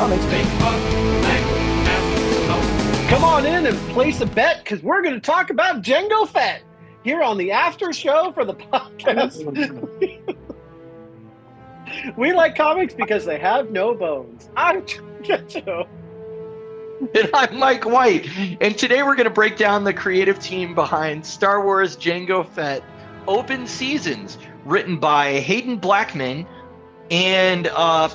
Comics, baby. Come on in and place a bet because we're going to talk about Jango Fett here on the after show for the podcast. We like comics because they have no bones. I'm Joe. And I'm Mike White. And today we're going to break down the creative team behind Star Wars Jango Fett Open Seasons, written by Haden Blackman and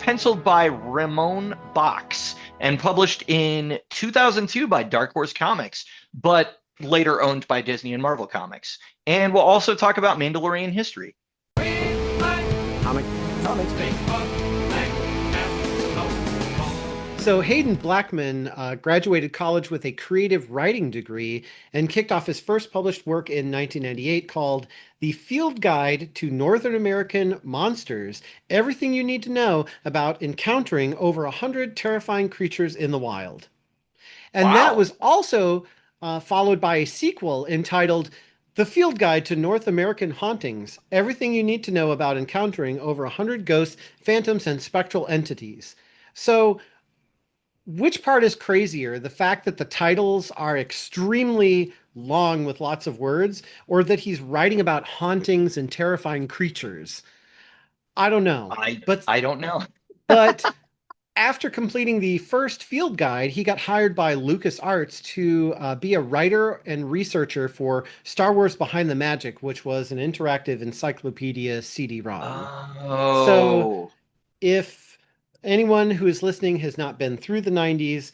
penciled by Ramón Bachs, and published in 2002 by Dark Horse Comics, but later owned by Disney and Marvel Comics. And we'll also talk about Mandalorian history. Comics, baby. So Haden Blackman graduated college with a creative writing degree and kicked off his first published work in 1998 called The Field Guide to Northern American Monsters, Everything You Need to Know About Encountering Over 100 Terrifying Creatures in the Wild. And that was also followed by a sequel entitled The Field Guide to North American Hauntings, Everything You Need to Know About Encountering Over 100 Ghosts, Phantoms, and Spectral Entities. So which part is crazier? The fact that the titles are extremely long with lots of words, or that he's writing about hauntings and terrifying creatures? I don't know. I don't know. But after completing the first field guide, he got hired by LucasArts to be a writer and researcher for Star Wars Behind the Magic, which was an interactive encyclopedia CD-ROM. Oh. So if anyone who is listening has not been through the 90s,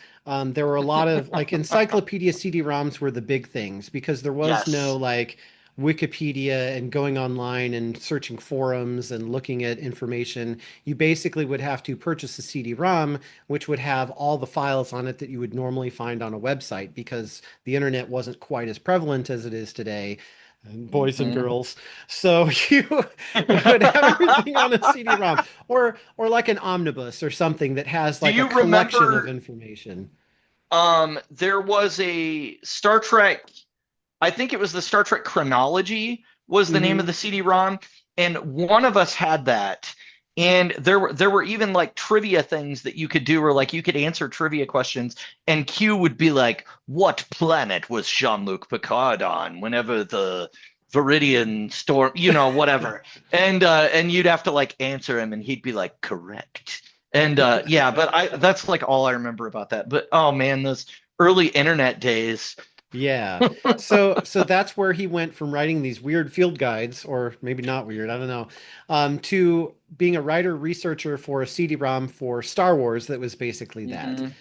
there were a lot of like encyclopedia CD-ROMs were the big things because there was no like Wikipedia and going online and searching forums and looking at information. You basically would have to purchase a CD-ROM, which would have all the files on it that you would normally find on a website because the internet wasn't quite as prevalent as it is today. Boys and girls. So you would have everything on a CD-ROM or like an omnibus or something that has like a collection of information. There was a Star Trek, I think it was the Star Trek Chronology was the name of the CD-ROM, and one of us had that. And there were even like trivia things that you could do, or like you could answer trivia questions, and Q would be like, "What planet was Jean-Luc Picard on whenever the Viridian storm, whatever?" and you'd have to like answer him, and he'd be like, "Correct." And yeah, but that's like all I remember about that. But oh man, those early internet days. Yeah. So that's where he went from writing these weird field guides, or maybe not weird, I don't know, to being a writer researcher for a CD-ROM for Star Wars that was basically that.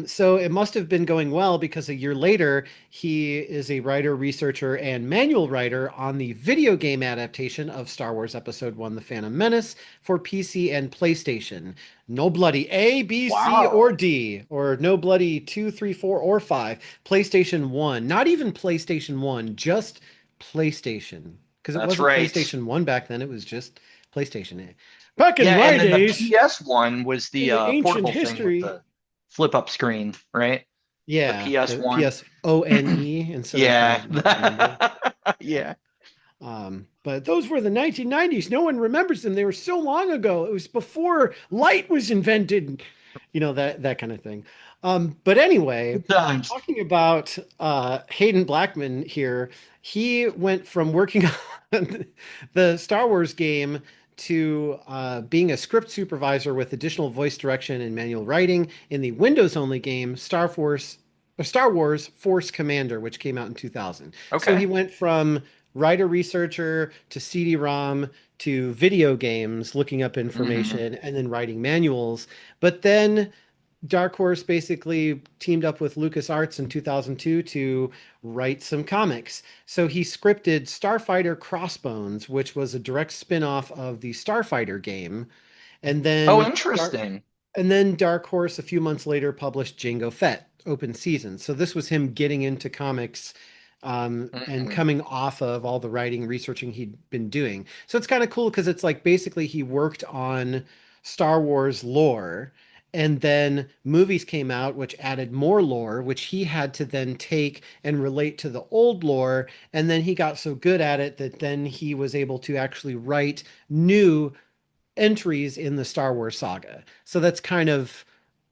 So it must have been going well because a year later, he is a writer, researcher, and manual writer on the video game adaptation of Star Wars Episode 1, The Phantom Menace for PC and PlayStation. No bloody A, B, C, or D, or no bloody 2, 3, 4, or 5. PlayStation 1. Not even PlayStation 1, just PlayStation. Because it wasn't PlayStation 1 back then, it was just PlayStation. Back in my days. The PS1 was the portable history. thing with the flip-up screen, right? Yeah. The PS1. PSONE instead of yeah. But those were the 1990s. No one remembers them. They were so long ago. It was before light was invented. That kind of thing. But anyway, talking about Haden Blackman here, he went from working on the Star Wars game to being a script supervisor with additional voice direction and manual writing in the Windows-only game Star Wars Force Commander, which came out in 2000. Okay. So he went from writer-researcher to CD-ROM to video games, looking up information, and then writing manuals. But then Dark Horse basically teamed up with LucasArts in 2002 to write some comics. So he scripted Starfighter Crossbones, which was a direct spin-off of the Starfighter game. And then interesting. And then Dark Horse a few months later published Jango Fett Open Season. So this was him getting into comics and coming off of all the writing, researching he'd been doing. So it's kind of cool because it's like basically he worked on Star Wars lore. And then movies came out, which added more lore, which he had to then take and relate to the old lore. And then he got so good at it that then he was able to actually write new entries in the Star Wars saga. So that's kind of,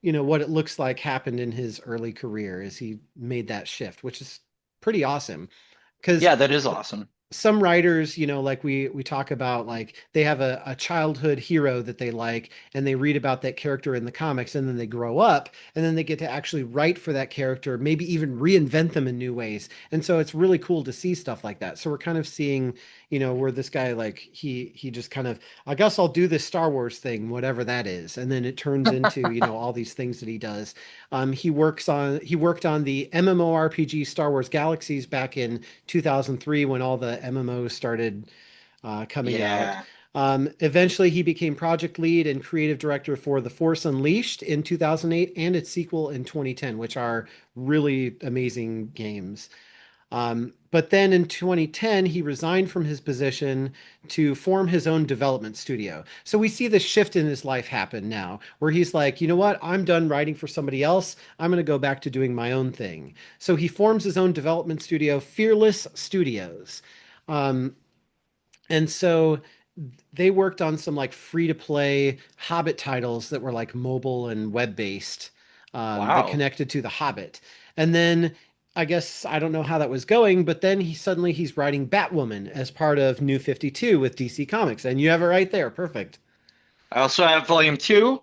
what it looks like happened in his early career as he made that shift, which is pretty awesome. Because Yeah, that is awesome. some writers, like we talk about, like they have a childhood hero that they like, and they read about that character in the comics, and then they grow up, and then they get to actually write for that character, maybe even reinvent them in new ways. And so it's really cool to see stuff like that. So we're kind of seeing, where this guy, like he just kind of, I guess I'll do this Star Wars thing, whatever that is, and then it turns into, all these things that he does. He worked on the MMORPG Star Wars Galaxies back in 2003 when all the MMOs started coming out. Yeah. Eventually, he became project lead and creative director for The Force Unleashed in 2008 and its sequel in 2010, which are really amazing games. But then in 2010, he resigned from his position to form his own development studio. So we see this shift in his life happen now, where he's like, you know what? I'm done writing for somebody else. I'm going to go back to doing my own thing. So he forms his own development studio, Fearless Studios. Um, and so they worked on some like free to play Hobbit titles that were like mobile and web based, that Wow. connected to the Hobbit. And then I guess I don't know how that was going, but then he's writing Batwoman as part of New 52 with DC Comics. And you have it right there. Perfect. I also have volume 2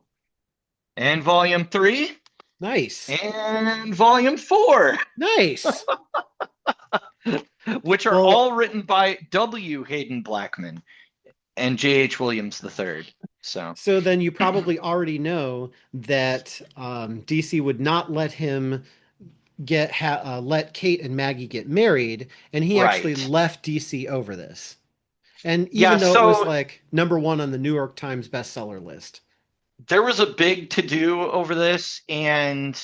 and volume 3 Nice. and volume 4, Nice. which are Well, all written by W. Haden Blackman and J.H. Williams III. So, so then you probably already know that DC would not let him let Kate and Maggie get married, and he actually right. left DC over this. And Yeah, even though it was so like number one on the New York Times bestseller list. there was a big to do over this, and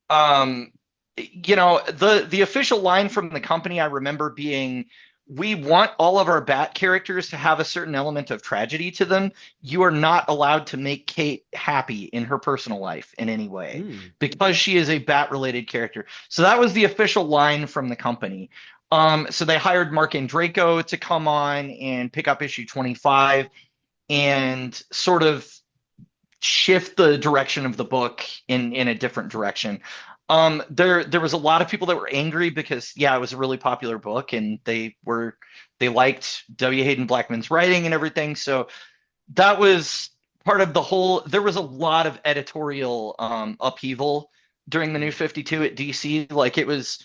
um, the official line from the company I remember being, "We want all of our Bat characters to have a certain element of tragedy to them. You are not allowed to make Kate happy in her personal life in any way Hmm. because she is a Bat-related character." So that was the official line from the company. So they hired Mark Andreyko to come on and pick up issue 25 and sort of shift the direction of the book in a different direction. There was a lot of people that were angry because yeah, it was a really popular book and they liked W. Hayden Blackman's writing and everything. So that was part of the whole. There was a lot of editorial upheaval during the New 52 at DC. Like it was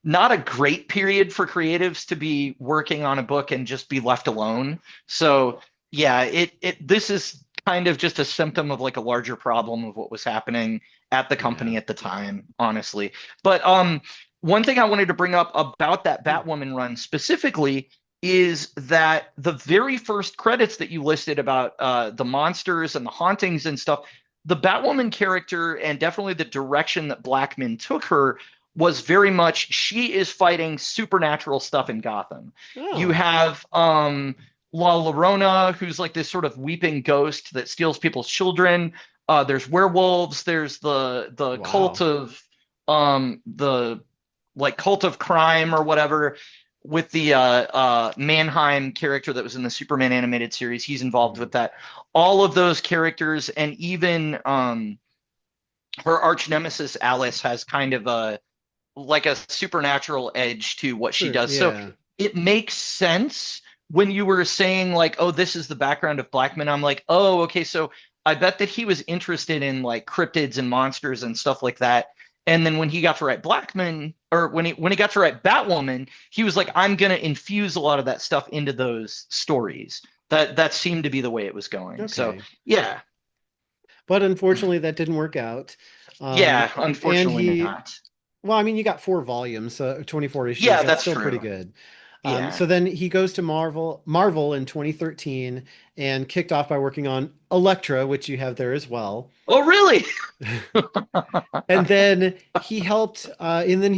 not a great period for creatives to be working on a book and just be left alone. So yeah, it this is kind of just a symptom of like a larger problem of what was happening at the Yeah. company at the time, honestly. But one thing I wanted to bring up about that Hmm. Batwoman run specifically is that the very first credits that you listed about the monsters and the hauntings and stuff, the Batwoman character and definitely the direction that Blackman took her was very much she is fighting supernatural stuff in Gotham. You Oh, have La Llorona, who's like this sort of weeping ghost that steals people's children. There's werewolves. There's the cult wow. of the like cult of crime or whatever with the Mannheim character that was in the Superman animated series. He's involved Hmm. with that. All of those characters, and even her arch nemesis Alice has kind of a like a supernatural edge to what she Sure. does. So Yeah. it makes sense when you were saying like, oh, this is the background of Blackman. I'm like, oh, okay, so I bet that he was interested in like cryptids and monsters and stuff like that. And then when he got to write Blackman, or when he got to write Batwoman, he was like, I'm gonna infuse a lot of that stuff into those stories. That seemed to be the way it was going. So Okay. yeah, But unfortunately, that didn't work out. yeah, And unfortunately he, not. well, I mean, you got 4 volumes, so 24 issues. Yeah, That's that's still pretty true. good. Yeah. So then he goes to Marvel in 2013 and kicked off by working on Elektra, which you have there as well. Oh, really? And then he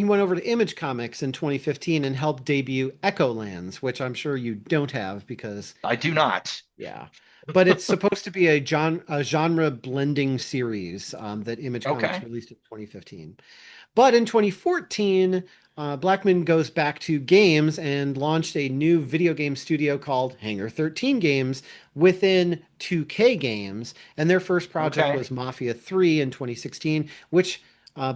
went over to Image Comics in 2015 and helped debut Echolands, which I'm sure you don't have because, I do not. yeah. But it's supposed to be a genre blending series that Image Comics Okay. released in 2015. But in 2014, Blackman goes back to games and launched a new video game studio called Hangar 13 Games within 2K Games. And their first project Okay. was Mafia 3 in 2016, which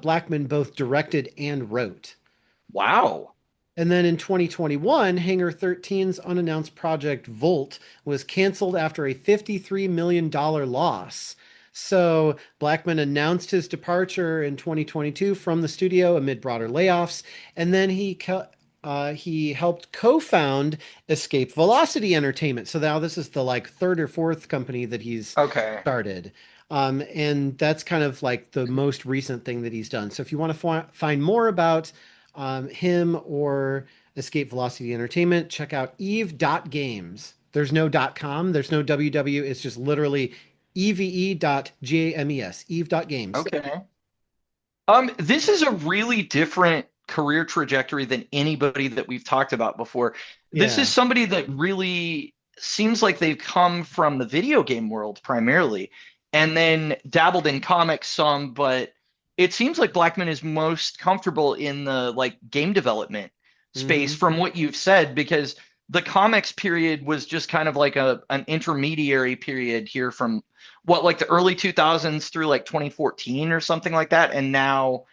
Blackman both directed and wrote. Wow. And then in 2021, Hangar 13's unannounced project Volt was canceled after a $53 million loss. So Blackman announced his departure in 2022 from the studio amid broader layoffs, and then he helped co-found Escape Velocity Entertainment. So now this is the like third or fourth company that he's Okay. started. And that's kind of like the most recent thing that he's done. So if you want to find more about him or Escape Velocity Entertainment, check out eve.games. There's no .com, there's no www, it's just literally eve.games, eve.games. Okay. This is a really different career trajectory than anybody that we've talked about before. This is Yeah. somebody that really seems like they've come from the video game world primarily, and then dabbled in comics some, but it seems like Blackman is most comfortable in the like game development space Hmm. from what you've said, because the comics period was just kind of like an intermediary period here from what, like the early 2000s through like 2014 or something like that, and now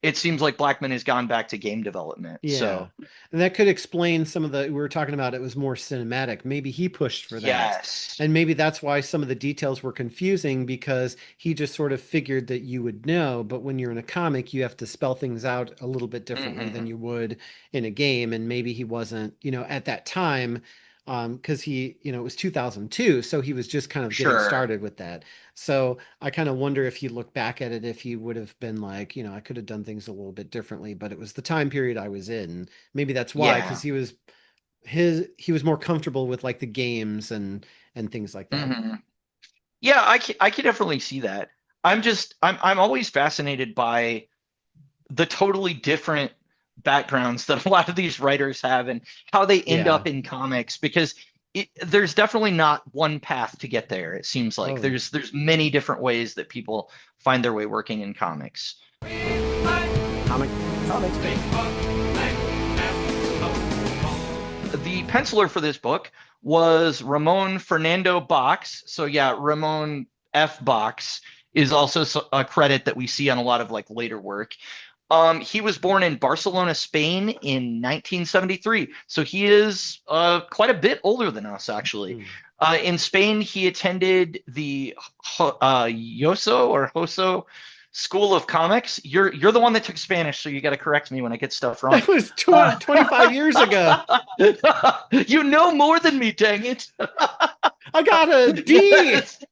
it seems like Blackman has gone back to game development. Yeah. So, And that could explain some of the, we were talking about it was more cinematic. Maybe he pushed for that. yes. And maybe that's why some of the details were confusing because he just sort of figured that you would know. But when you're in a comic, you have to spell things out a little bit differently than Hmm. you would in a game. And maybe he wasn't, at that time, because it was 2002. So he was just kind of getting Sure. started with that. So I kind of wonder if you look back at it, if he would have been like, I could have done things a little bit differently, but it was the time period I was in. Maybe that's why, because Yeah. he was more comfortable with like the games and things like that. Hmm. Yeah, I can definitely see that. I'm always fascinated by the totally different backgrounds that a lot of these writers have and how they end Yeah. up in comics, because there's definitely not one path to get there. It seems like Oh, there's many different ways that people find their way working in comics. comic. The penciler for this book was Ramon Fernando Bachs. So yeah, Ramon F. Bachs is also a credit that we see on a lot of like later work. He was born in Barcelona, Spain in 1973. So he is quite a bit older than us, actually. Hmm. In Spain, he attended the Yoso School of Comics. You're the one that took Spanish, so you got to correct me when I get stuff wrong. That was Uh, 25 years ago. you know more than me, dang it. I got a D. Yes.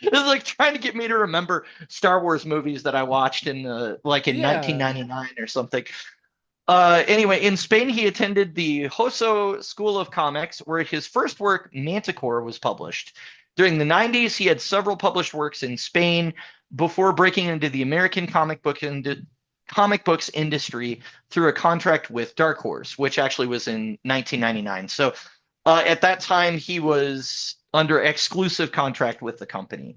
It's like trying to get me to remember Star Wars movies that I watched in Yeah. 1999 or something. Anyway, in Spain, he attended the Hoso School of Comics, where his first work, Manticore, was published. During the 90s, he had several published works in Spain before breaking into the American comic books industry through a contract with Dark Horse, which actually was in 1999. So at that time, he was under exclusive contract with the company.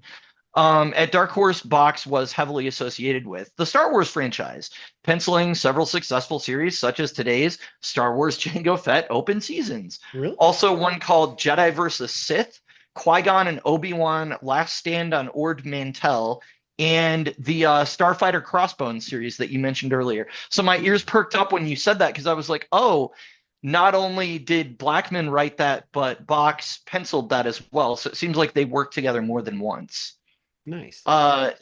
At Dark Horse, Bachs was heavily associated with the Star Wars franchise, penciling several successful series such as today's Star Wars Jango Fett open seasons. Really? Also, one called Jedi vs. Sith, Qui-Gon and Obi-Wan Last Stand on Ord Mantell, and the Starfighter Crossbones series that you mentioned earlier. So my ears perked up when you said that, because I was like, oh, not only did Blackman write that, but Bachs penciled that as well. So it seems like they worked together more than once. Nice.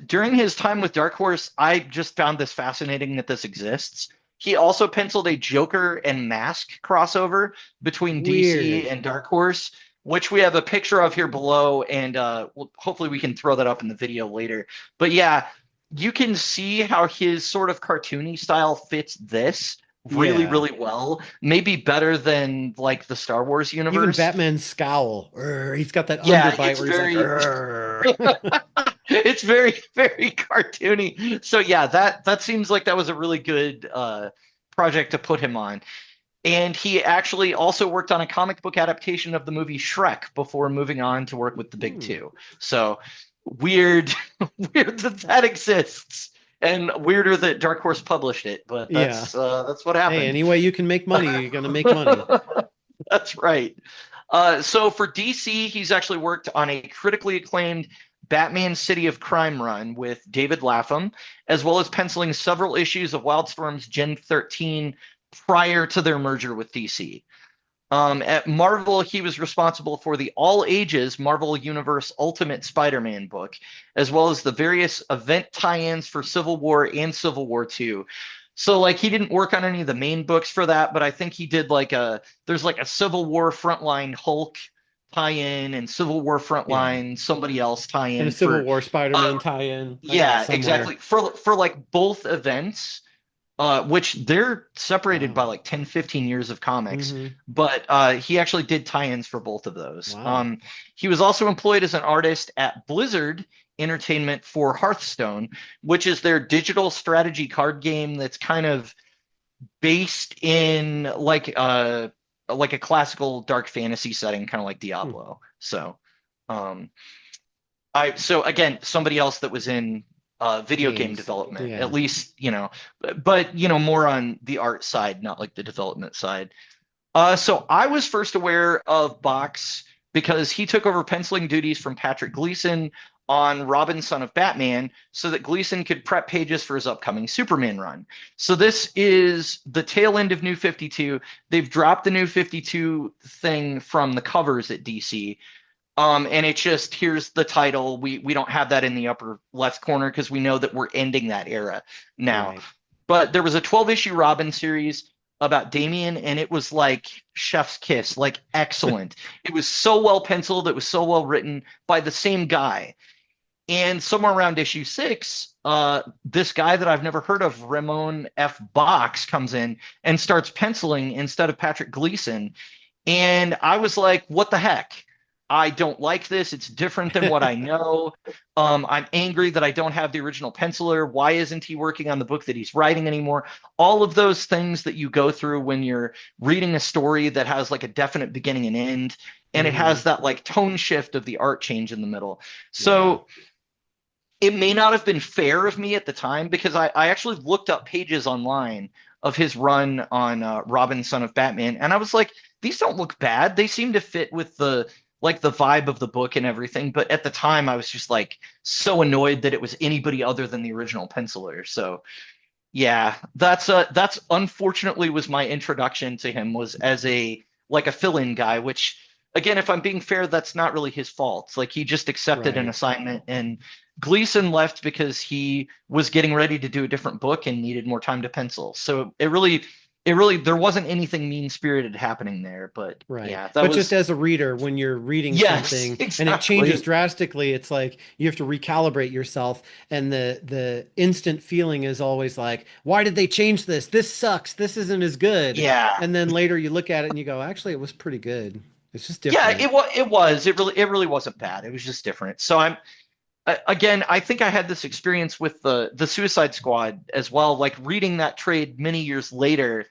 During his time with Dark Horse, I just found this fascinating that this exists. He also penciled a Joker and Mask crossover between DC Weird. and Dark Horse, which we have a picture of here below, and hopefully we can throw that up in the video later. But yeah, you can see how his sort of cartoony style fits this really, Yeah. really well. Maybe better than like the Star Wars Even universe. Batman's scowl. He's got that Yeah, underbite it's where he's like, very "Urgh." it's very, very cartoony. So yeah, that seems like that was a really good project to put him on. And he actually also worked on a comic book adaptation of the movie Shrek before moving on to work with the big Hmm. two. So weird, weird that exists. and weirder that Dark Horse published it, but Yeah. that's what Hey, happened. any way you can make money, you're gonna make money. That's right. So for DC, he's actually worked on a critically acclaimed Batman City of Crime run with David Lapham, as well as penciling several issues of Wildstorm's Gen 13 prior to their merger with DC. At Marvel, he was responsible for the all ages Marvel Universe Ultimate Spider Man book, as well as the various event tie ins for Civil War and Civil War II. So, like, he didn't work on any of the main books for that, but I think he did there's like a Civil War Frontline Hulk tie in and Civil War Yeah. Frontline somebody else tie And a in Civil for, War uh, Spider-Man tie-in. I got it yeah, somewhere. exactly. For like both events, which they're separated by Wow. like 10, 15 years of comics, Hmm. but he actually did tie-ins for both of those. Wow. He was also employed as an artist at Blizzard Entertainment for Hearthstone, which is their digital strategy card game that's kind of based in like a classical dark fantasy setting, kind of like Hmm. Diablo. Um, so again, somebody else that was in video game Games. development, at Yeah. least, but more on the art side, not like the development side. So I was first aware of Bachs because he took over penciling duties from Patrick Gleason on Robin, Son of Batman, so that Gleason could prep pages for his upcoming Superman run. So this is the tail end of New 52. They've dropped the New 52 thing from the covers at DC. And it's just here's the title. We don't have that in the upper left corner because we know that we're ending that era now. Right. But there was a 12 issue Robin series about Damien, and it was like chef's kiss, like excellent. It was so well penciled, it was so well written by the same guy. And somewhere around issue 6, this guy that I've never heard of, Ramon F. Bachs, comes in and starts penciling instead of Patrick Gleason. And I was like, what the heck? I don't like this. It's different than what I know. I'm angry that I don't have the original penciler. Why isn't he working on the book that he's writing anymore? All of those things that you go through when you're reading a story that has like a definite beginning and end, and it Hmm. has that like tone shift of the art change in the middle. Yeah. So it may not have been fair of me at the time because I actually looked up pages online of his run on Robin, Son of Batman, and I was like, these don't look bad. They seem to fit with the vibe of the book and everything. But at the time, I was just like so annoyed that it was anybody other than the original penciler. So yeah, that's unfortunately was my introduction to him was as a like a fill-in guy, which again, if I'm being fair, that's not really his fault. It's like he just accepted an Right. assignment and Gleason left because he was getting ready to do a different book and needed more time to pencil. So it really there wasn't anything mean-spirited happening there, but Right. yeah, that But just was as a reader, when you're reading yes, something and it changes exactly. drastically, it's like you have to recalibrate yourself. And the instant feeling is always like, why did they change this? This sucks. This isn't as good. Yeah. And then later you look at it and you go, actually, it was pretty good. It's just Yeah, different. it really wasn't bad. It was just different. So again, I think I had this experience with the Suicide Squad as well, like reading that trade many years later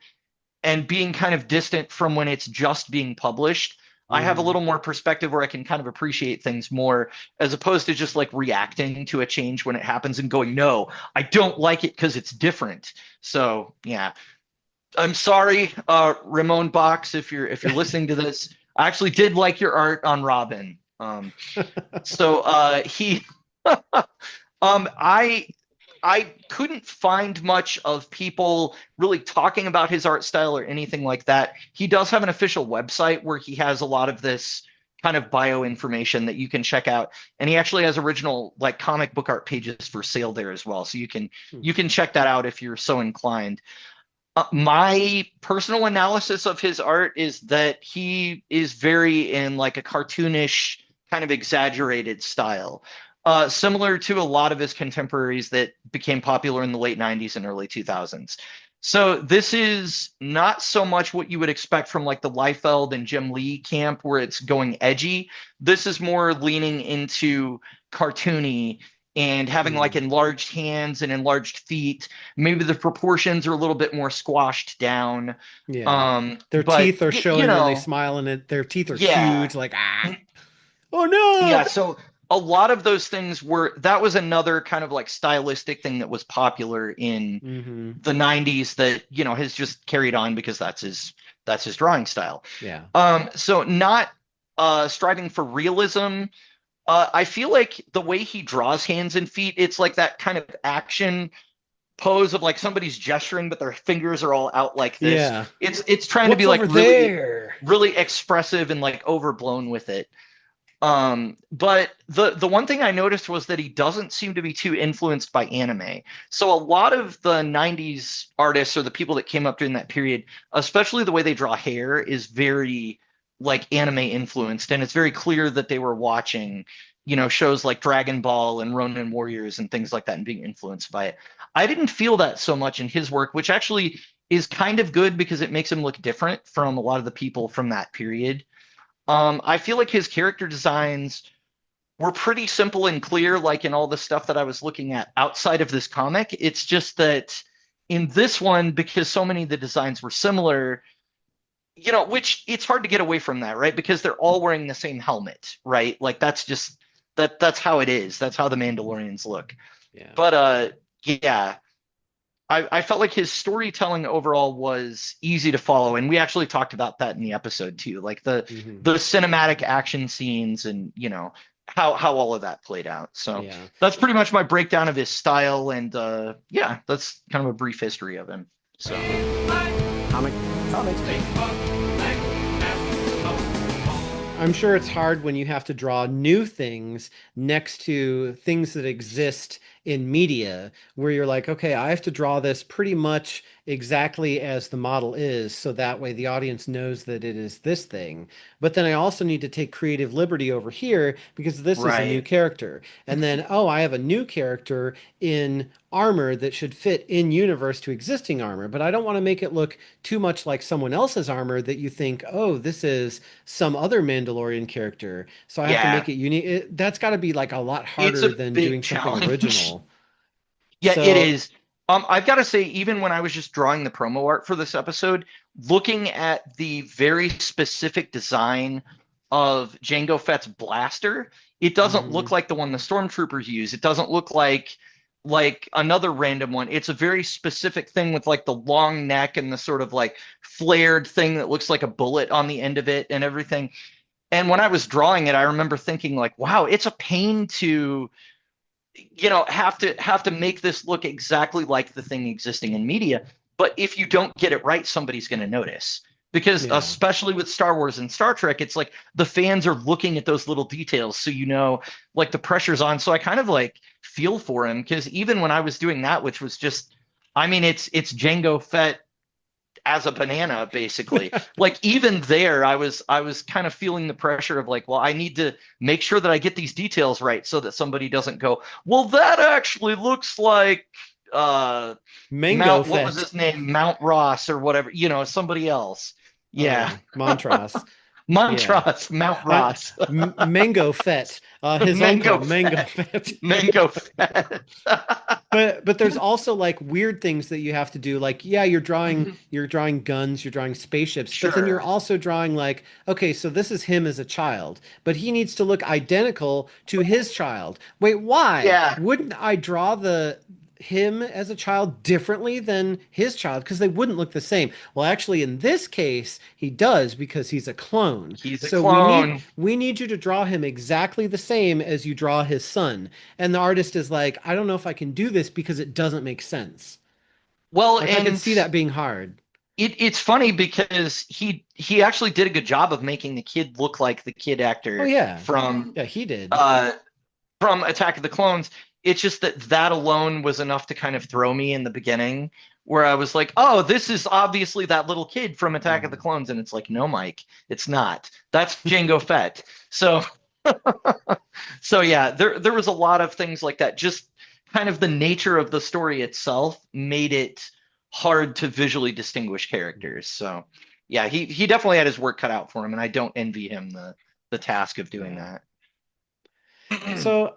and being kind of distant from when it's just being published. I have a Hmm. little more perspective where I can kind of appreciate things more as opposed to just like reacting to a change when it happens and going, no, I don't like it because it's different. So yeah, I'm sorry, Ramon Box, if you're listening to this. I actually did like your art on Robin. So he I couldn't find much of people really talking about his art style or anything like that. He does have an official website where he has a lot of this kind of bio information that you can check out, and he actually has original like comic book art pages for sale there as well. So you can check that out if you're so inclined. My personal analysis of his art is that he is very in like a cartoonish kind of exaggerated style, similar to a lot of his contemporaries that became popular in the late 90s and early 2000s. So this is not so much what you would expect from like the Liefeld and Jim Lee camp where it's going edgy. This is more leaning into cartoony and having like Hmm. enlarged hands and enlarged feet. Maybe the proportions are a little bit more squashed down. Yeah. Their But teeth are showing when they smile and their teeth are yeah. huge, like, ah, oh Yeah, no. so a lot of those things were that was another kind of like stylistic thing that was popular in Mm-hmm. the 90s that, has just carried on because that's his drawing style. Yeah. So not striving for realism. I feel like the way he draws hands and feet, it's like that kind of action pose of like somebody's gesturing, but their fingers are all out like this. Yeah. It's trying to be What's like over there? really expressive and like overblown with it. But the one thing I noticed was that he doesn't seem to be too influenced by anime. So a lot of the 90s artists or the people that came up during that period, especially the way they draw hair, is very like anime influenced, and it's very clear that they were watching, shows like Dragon Ball and Ronin Warriors and things like that and being influenced by it. I didn't feel that so much in his work, which actually is kind of good because it makes him look different from a lot of the people from that period. I feel like his character designs were pretty simple and clear, like in all the stuff that I was looking at outside of this comic. It's just that in this one, because so many of the designs were similar, which it's hard to get away from that, right? Because they're all wearing the same helmet, right? Like that's just that's how it is. That's how the Mandalorians look. Yeah. But yeah, I felt like his storytelling overall was easy to follow, and we actually talked about that in the episode too, like the Mm-hmm. the cinematic action scenes and how all of that played out. So Yeah. that's pretty much my breakdown of his style, and yeah, that's kind of a brief history of him. So Comic comics. I'm sure it's hard when you have to draw new things next to things that exist in media, where you're like, okay, I have to draw this pretty much exactly as the model is, so that way the audience knows that it is this thing. But then I also need to take creative liberty over here because this is a new right, character. And then, oh, I have a new character in armor that should fit in universe to existing armor, but I don't want to make it look too much like someone else's armor that you think, oh, this is some other Mandalorian character. So I have to yeah, make it unique. That's got to be like a lot it's harder a than big doing something challenge. original. Yeah, it So, is. I've got to say, even when I was just drawing the promo art for this episode, looking at the very specific design of Jango Fett's blaster, it doesn't look mhm. like the one the stormtroopers use. It doesn't look like another random one. It's a very specific thing with like the long neck and the sort of like flared thing that looks like a bullet on the end of it and everything. And when I was drawing it, I remember thinking like, wow, it's a pain to have to make this look exactly like the thing existing in media. But if you don't get it right, somebody's going to notice. Because Yeah. especially with Star Wars and Star Trek, it's like the fans are looking at those little details, so like the pressure's on. So I kind of like feel for him because even when I was doing that, which was just, I mean, it's Jango Fett as a banana basically. Like even there I was kind of feeling the pressure of like, well, I need to make sure that I get these details right so that somebody doesn't go, well, that actually looks like Mango Mount, what was Fett. his name, Mount Ross or whatever, somebody else. Oh Yeah. yeah, Montross. Yeah. Montrose, Mount Ross. Mango Fett, his uncle, Mango Mango Fett. Fett. Mango Fett. But there's also like weird things that you have to do. Like, yeah, you're drawing guns, you're drawing spaceships, but then you're Sure. also drawing like, okay, so this is him as a child, but he needs to look identical to his child. Wait, why? Yeah. Wouldn't I draw the him as a child differently than his child because they wouldn't look the same? Well, actually, in this case, he does because he's a clone. He's a So we need clone. we need you to draw him exactly the same as you draw his son. And the artist is like, I don't know if I can do this because it doesn't make sense. Well, Like I could and see that being hard. it's funny because he actually did a good job of making the kid look like the kid Oh actor yeah. from Yeah, he did. uh from Attack of the Clones. It's just that alone was enough to kind of throw me in the beginning, where I was like, oh, this is obviously that little kid from Attack of the Mhm. Clones, and it's like, no, Mike, it's not. That's Jango Fett. So so yeah, there was a lot of things like that. Just kind of the nature of the story itself made it hard to visually distinguish characters. So yeah, he definitely had his work cut out for him, and I don't envy him the task of doing Yeah. that. So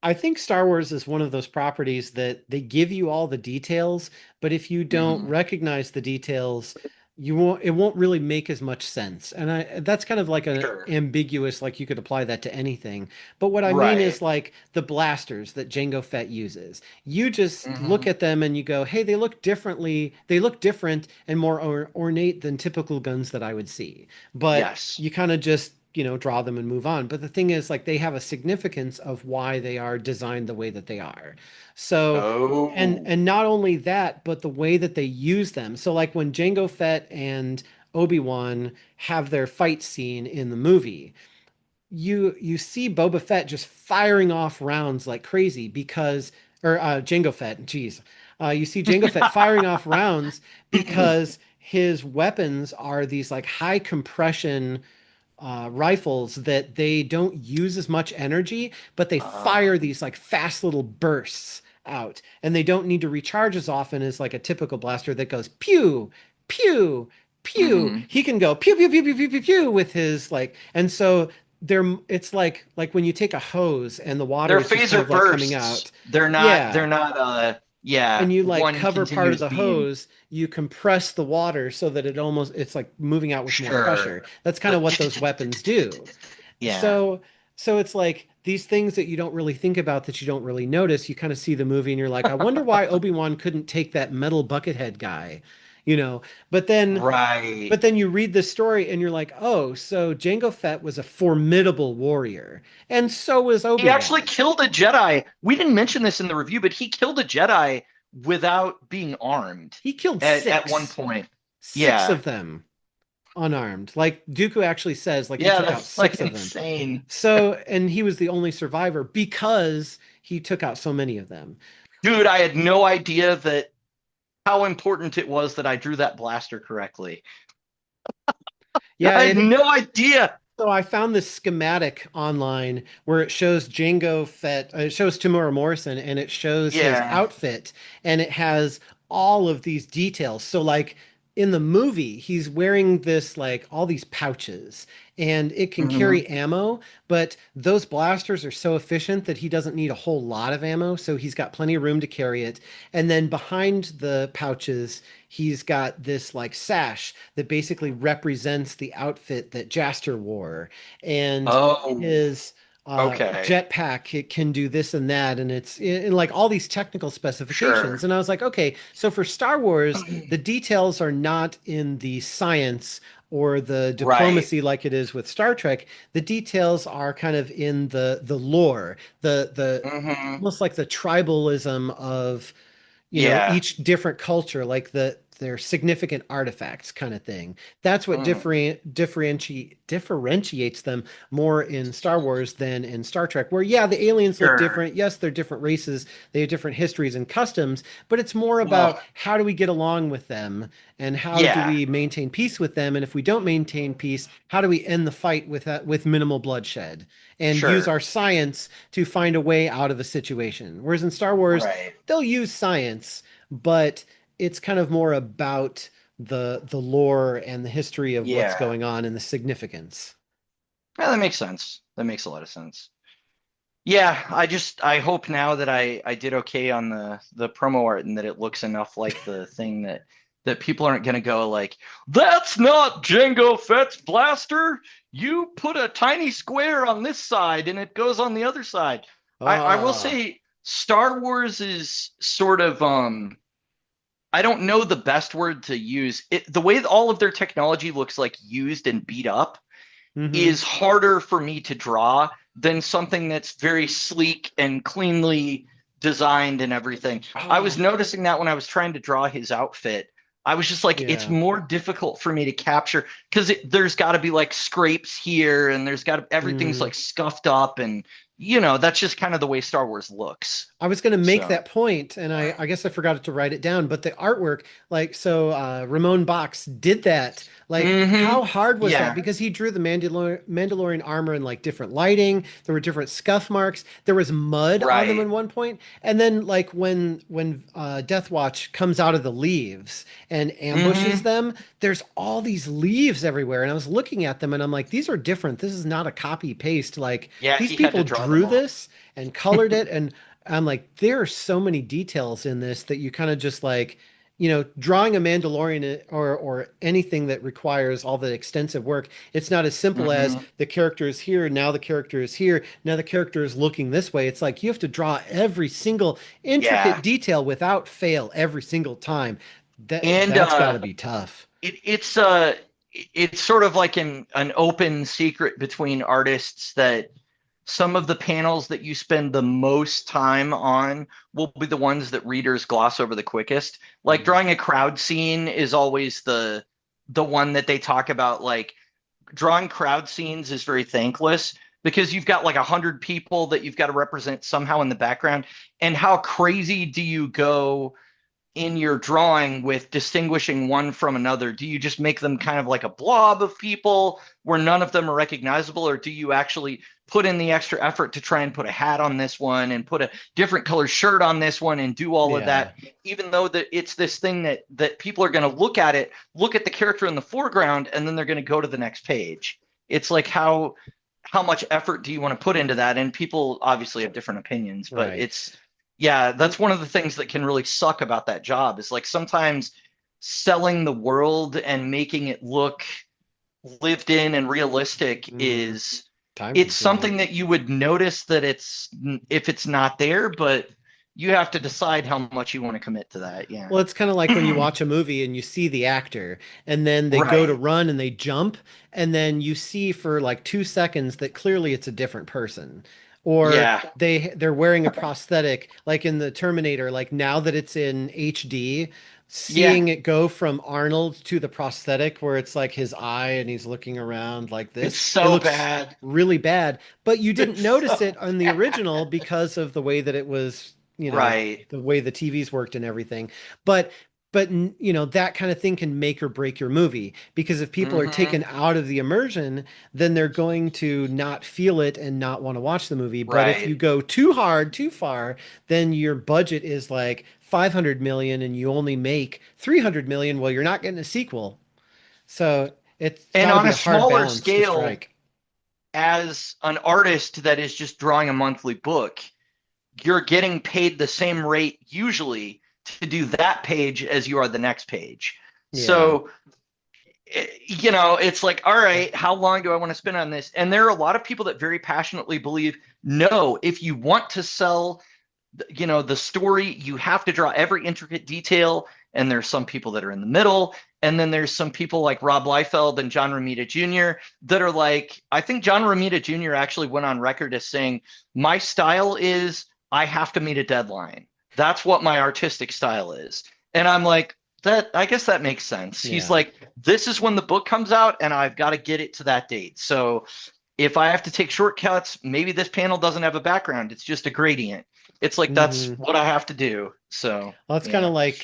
I think Star Wars is one of those properties that they give you all the details, but if you don't Mhm. recognize the details, it won't really make as much sense. And that's kind of like an Sure. ambiguous, like you could apply that to anything. But what I mean is Right. like the blasters that Jango Fett uses. You just look Hmm. at them and you go, hey, they look differently. They look different and more ornate than typical guns that I would see. But Yes. you kind of just, draw them and move on. But the thing is, like, they have a significance of why they are designed the way that they are. So, Oh. and not only that, but the way that they use them. So like when Jango Fett and Obi-Wan have their fight scene in the movie, you see Boba Fett just firing off rounds like crazy because or Jango Fett, geez. You see Jango Fett firing off rounds because his weapons are these like high compression rifles that they don't use as much energy, but they fire Um, these like fast little bursts out, and they don't need to recharge as often as like a typical blaster that goes pew, pew, pew. mhm. He can go pew, pew, pew, pew, pew, pew, pew with his like, and so it's like when you take a hose and the water They're is just kind phaser of like coming out. bursts. They're not. Yeah, They're not. Yeah. and you like One cover part of continuous the beam. hose, you compress the water so that it's like moving out with more pressure. Sure. That's kind of what those The- weapons do. yeah. So so it's like these things that you don't really think about, that you don't really notice. You kind of see the movie and you're like, I wonder why Obi-Wan couldn't take that metal buckethead guy, you know. But then Right. but then you read the story and you're like, oh, so Jango Fett was a formidable warrior, and so was He actually Obi-Wan. killed a Jedi. We didn't mention this in the review, but he killed a Jedi without being armed He killed at one six, point. six Yeah. of them unarmed. Like Dooku actually says, like he Yeah, took out that's like six of them. insane. So, and he was the only survivor because he took out so many of them. Dude, I had no idea that how important it was that I drew that blaster correctly. Yeah, I had no idea. so I found this schematic online where it shows Jango Fett, it shows Tamura Morrison, and it shows his Yeah. outfit, and it has all of these details. So, like in the movie, he's wearing this, like all these pouches, and it can Hmm. carry ammo, but those blasters are so efficient that he doesn't need a whole lot of ammo. So, he's got plenty of room to carry it. And then behind the pouches, he's got this like sash that basically represents the outfit that Jaster wore, and Oh, his okay. jetpack, it can do this and that, and it's in like all these technical specifications. Sure. And I was like, okay, so for Star Wars, the details are not in the science or the Right. diplomacy like it is with Star Trek. The details are kind of in the lore, the Hmm. almost like the tribalism of Yeah. each different culture, like their significant artifacts kind of thing. That's what Mm. differentiates them more in Star Wars than in Star Trek, where yeah, the aliens look Sure. different. Yes, they're different races, they have different histories and customs, but it's more Well, about how do we get along with them and how do yeah. we maintain peace with them, and if we don't maintain peace, how do we end the fight with minimal bloodshed and use Sure. our science to find a way out of a situation. Whereas in Star Wars, Right. they'll use science, but it's kind of more about the lore and the history of what's Yeah. going on and the significance. Yeah, that makes sense. That makes a lot of sense. Yeah, I hope now that I did okay on the promo art and that it looks enough like the thing that people aren't gonna go like, that's not Jango Fett's blaster. You put a tiny square on this side and it goes on the other side. I will Ah, say Star Wars is sort of I don't know the best word to use. The way that all of their technology looks like used and beat up mm-hmm. is harder for me to draw than something that's very sleek and cleanly designed and everything. I was Oh, noticing that when I was trying to draw his outfit. I was just like, it's yeah. more difficult for me to capture because there's got to be like scrapes here and there's got to, everything's Mm. like scuffed up and that's just kind of the way Star Wars looks. I was going to make So, that point, and I guess I forgot to write it down. But the artwork, like, so Ramon Bachs did that. Like, hmm, how hard was that? yeah, Because he drew the Mandalorian armor in like different lighting. There were different scuff marks. There was mud on them right. in one point, and then like when Death Watch comes out of the leaves and ambushes Hmm. them, there's all these leaves everywhere. And I was looking at them, and I'm like, these are different. This is not a copy paste. Like, Yeah, these he had to people draw them drew all. this and colored it, and I'm like, there are so many details in this that you kind of just like, drawing a Mandalorian or anything that requires all the extensive work, it's not as simple as Hmm. the character is here, now the character is here, now the character is looking this way. It's like you have to draw every single intricate Yeah. detail without fail every single time. That And that's got to be tough. it's sort of like an open secret between artists that some of the panels that you spend the most time on will be the ones that readers gloss over the quickest. Like Mm. drawing a crowd scene is always the one that they talk about. Like drawing crowd scenes is very thankless because you've got like 100 people that you've got to represent somehow in the background. And how crazy do you go in your drawing with distinguishing one from another? Do you just make them kind of like a blob of people where none of them are recognizable, or do you actually put in the extra effort to try and put a hat on this one and put a different color shirt on this one and do all of Yeah. that, even though that it's this thing that people are going to look at the character in the foreground, and then they're going to go to the next page. It's like how much effort do you want to put into that? And people obviously have different opinions, but Right. it's yeah, that's one of the things that can really suck about that job is like sometimes selling the world and making it look lived in and realistic Mm, is time it's consuming. something that you would notice that it's if it's not there, but you have to decide how much you want to commit to that. Yeah. Well, it's kind of like when you watch a movie and you see the actor and then they go to Right. run and they jump and then you see for like 2 seconds that clearly it's a different person. Or Yeah. they're wearing a prosthetic like in the Terminator, like now that it's in HD, Yeah. seeing it go from Arnold to the prosthetic where it's like his eye and he's looking around like It's this, it so looks bad. really bad. But you didn't It's notice so it on the bad. original because of the way that it was, Right. the way the TVs worked and everything. But that kind of thing can make or break your movie because if people are Hmm. taken out of the immersion, then they're going to not feel it and not want to watch the movie. But if you Right. go too hard, too far, then your budget is like 500 million and you only make 300 million. Well, you're not getting a sequel. So it's And got to on be a a hard smaller balance to scale, strike. as an artist that is just drawing a monthly book, you're getting paid the same rate usually to do that page as you are the next page. Yeah. So, it's like, all right, how long do I want to spend on this? And there are a lot of people that very passionately believe, no, if you want to sell the story, you have to draw every intricate detail. And there's some people that are in the middle, and then there's some people like Rob Liefeld and John Romita Jr. that are like, I think John Romita Jr. actually went on record as saying, my style is I have to meet a deadline. That's what my artistic style is. And I'm like, that I guess that makes sense. He's Yeah. like, this is when the book comes out and I've got to get it to that date. So if I have to take shortcuts, maybe this panel doesn't have a background. It's just a gradient. It's like that's Hmm. what I have to do. So Well, it's kind yeah. of like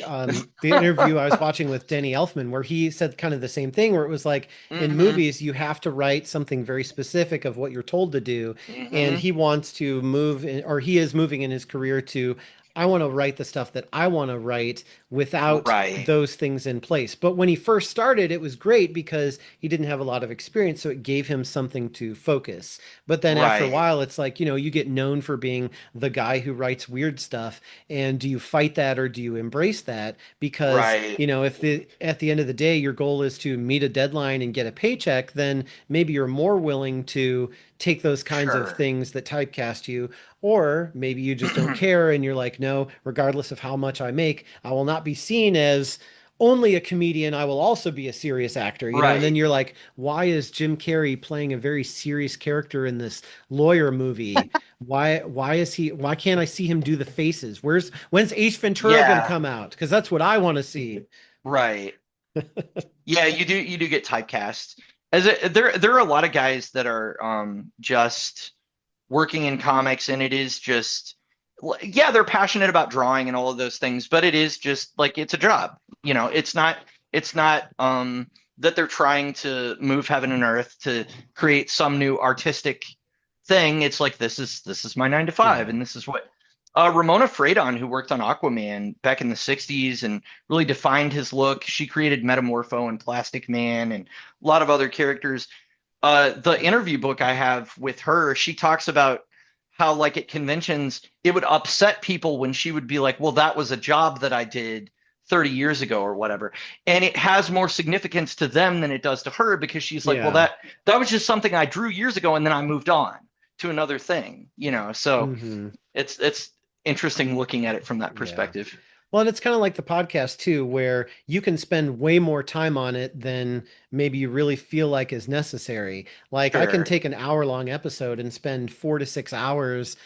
the interview I was watching with Danny Elfman, where he said kind of the same thing, where it was like in Hmm. movies, you have to write something very specific of what you're told to do. And Hmm. he wants to move in, or he is moving in his career to, I want to write the stuff that I want to write without Right. those things in place. But when he first started, it was great because he didn't have a lot of experience. So it gave him something to focus. But then after a Right. while, it's like, you get known for being the guy who writes weird stuff. And do you fight that or do you embrace that? Because, Right. if at the end of the day your goal is to meet a deadline and get a paycheck, then maybe you're more willing to take those kinds of Sure. things that typecast you. Or maybe you just don't care and you're like, no, regardless of how much I make, I will not be seen as only a comedian. I will also be a serious actor, and then Right. you're like, why is Jim Carrey playing a very serious character in this lawyer movie? Why can't I see him do the faces? When's Ace Ventura going to Yeah. come out? Because that's what I want to see. Right. Yeah, you do get typecast. There are a lot of guys that are just working in comics, and it is just yeah, they're passionate about drawing and all of those things, but it is just like it's a job. It's not that they're trying to move heaven and earth to create some new artistic thing. It's like this is my 9 to 5, Yeah. and this is what Ramona Fradon, who worked on Aquaman back in the 60s and really defined his look. She created Metamorpho and Plastic Man and a lot of other characters. The interview book I have with her, she talks about how, like at conventions, it would upset people when she would be like, well, that was a job that I did 30 years ago or whatever. And it has more significance to them than it does to her because she's like, well, Yeah. that was just something I drew years ago and then I moved on to another thing, you know. So Hmm. it's interesting looking at it from that Yeah. perspective. Well, and it's kind of like the podcast too, where you can spend way more time on it than maybe you really feel like is necessary. Like I can Sure. take an hour-long episode and spend 4 to 6 hours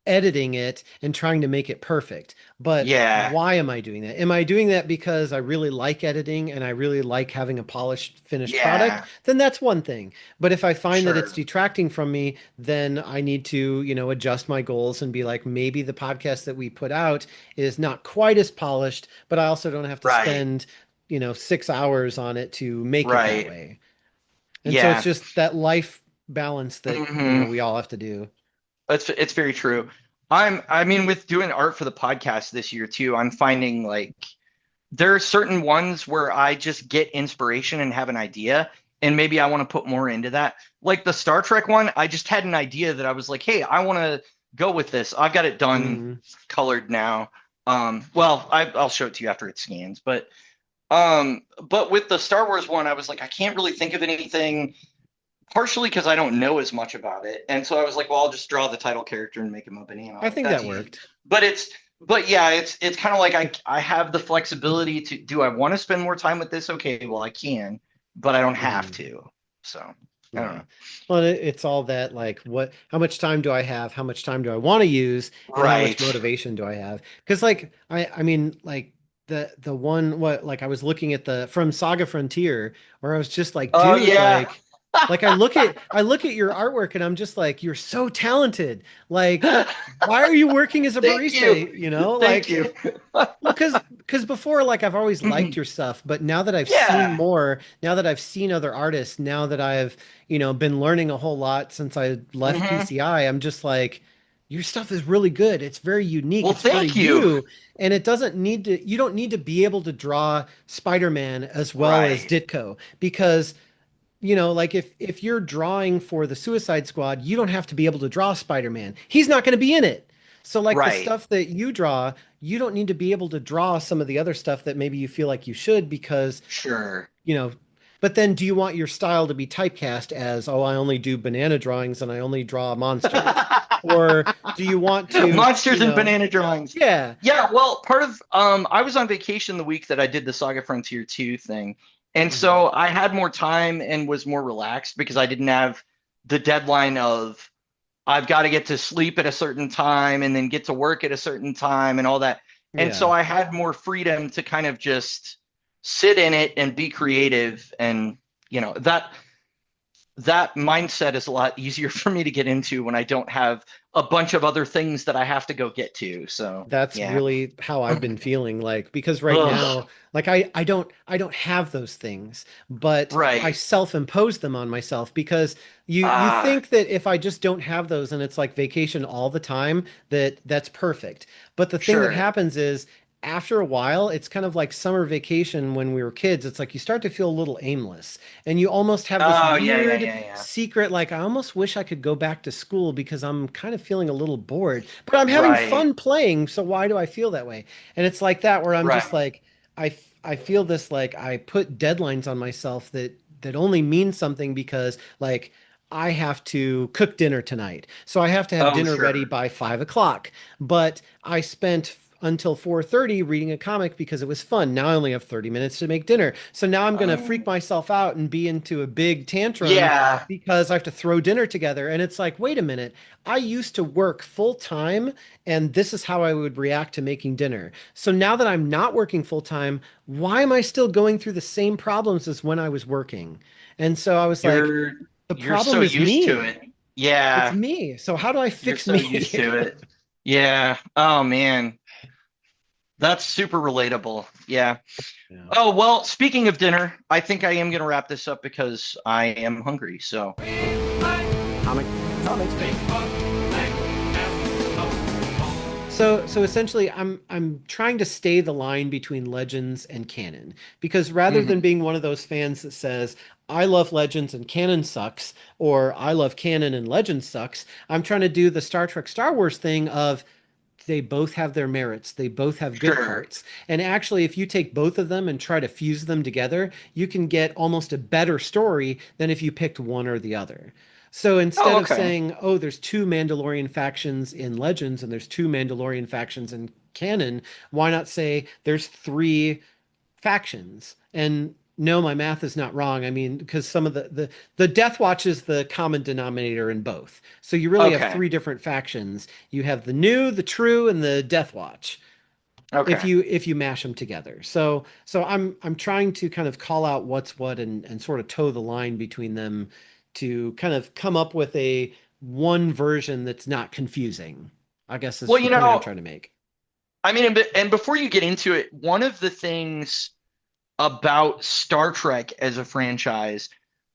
editing it and trying to make it perfect. But Yeah. why am I doing that? Am I doing that because I really like editing and I really like having a polished finished product? Yeah. Then that's one thing. But if I find that it's Sure. detracting from me, then I need to, adjust my goals and be like, maybe the podcast that we put out is not quite as polished, but I also don't have to Right. spend, 6 hours on it to make it that Right. way. And so it's Yeah. just that life balance that, Hmm. we all have to do. It's very true. I mean, with doing art for the podcast this year too, I'm finding like there are certain ones where I just get inspiration and have an idea, and maybe I want to put more into that. Like the Star Trek one, I just had an idea that I was like, hey, I want to go with this. I've got it done, Mhm. colored now. Well, I'll show it to you after it scans, but with the Star Wars one, I was like, I can't really think of anything partially because I don't know as much about it. And so I was like, well, I'll just draw the title character and make him a banana. I Like think that's that easy. worked. But yeah, it's kind of like I have the flexibility to do I want to spend more time with this? Okay, well I can, but I don't have Mhm. to. So I don't Yeah. know. Well, it's all that like how much time do I have? How much time do I want to use? And how much Right. motivation do I have? Because like I mean like the one what like I was looking at the from Saga Frontier where I was just like, Oh dude, yeah. like I look at your artwork and I'm just like, you're so talented. Like, why are you working as a Thank you. barista? You know, Thank like you. well, because before, like I've always liked your stuff, but now that I've seen Yeah. more, now that I've seen other artists, now that I've, been learning a whole lot since I left Hmm. PCI, I'm just like, your stuff is really good. It's very unique. Well, It's very thank you. you, and you don't need to be able to draw Spider-Man as well as Right. Ditko because like if you're drawing for the Suicide Squad, you don't have to be able to draw Spider-Man. He's not going to be in it. So like the Right. stuff that you draw, you don't need to be able to draw some of the other stuff that maybe you feel like you should because, Sure. you know, but then do you want your style to be typecast as, oh, I only do banana drawings and I only draw monsters? Or do you want to, Monsters and banana drawings. yeah. Yeah, well, part of I was on vacation the week that I did the Saga Frontier 2 thing. And Mhm. so I had more time and was more relaxed because I didn't have the deadline of I've got to get to sleep at a certain time and then get to work at a certain time and all that. And so Yeah. I had more freedom to kind of just sit in it and be creative and that mindset is a lot easier for me to get into when I don't have a bunch of other things that I have to go get to. So, That's yeah. really how I've been feeling like because right Ugh, now like I don't have those things but I right. self-impose them on myself because you Ah, think that if I just don't have those and it's like vacation all the time that's perfect. But the thing that sure. happens is after a while it's kind of like summer vacation when we were kids. It's like you start to feel a little aimless and you almost have this Oh, yeah, yeah, weird yeah, yeah. secret like I almost wish I could go back to school because I'm kind of feeling a little bored but I'm having Right, fun playing, so why do I feel that way? And it's like that where I'm just right. like, I feel this like I put deadlines on myself that only mean something because like I have to cook dinner tonight. So I have to have Oh, dinner ready sure. by 5 o'clock. But I spent until 4:30 reading a comic because it was fun. Now I only have 30 minutes to make dinner. So now I'm going to freak Um, myself out and be into a big tantrum yeah. because I have to throw dinner together. And it's like, wait a minute. I used to work full time and this is how I would react to making dinner. So now that I'm not working full time, why am I still going through the same problems as when I was working? And so I was like, You're the you're so problem is used to it. me. It's Yeah, me. So how do I you're fix so me? used to it. Yeah. Oh man, that's super relatable. Yeah. Yeah. Oh, well, speaking of dinner, I think I am going to wrap this up because I am hungry. So, Comic comics. So essentially I'm trying to stay the line between Legends and canon because rather than mhm. being one of those fans that says I love Legends and canon sucks or I love canon and Legends sucks, I'm trying to do the Star Trek Star Wars thing of they both have their merits. They both have good Sure. parts. And actually, if you take both of them and try to fuse them together, you can get almost a better story than if you picked one or the other. So instead Oh, of okay. saying, oh, there's two Mandalorian factions in Legends and there's two Mandalorian factions in canon, why not say there's three factions? And no, my math is not wrong. I mean, because some of the Death Watch is the common denominator in both. So you really have Okay. three different factions. You have the new, the true, and the Death Watch Okay. if you mash them together. So I'm trying to kind of call out what's what and sort of toe the line between them to kind of come up with a one version that's not confusing. I guess is Well, the point I'm trying to make. I mean, and before you get into it, one of the things about Star Trek as a franchise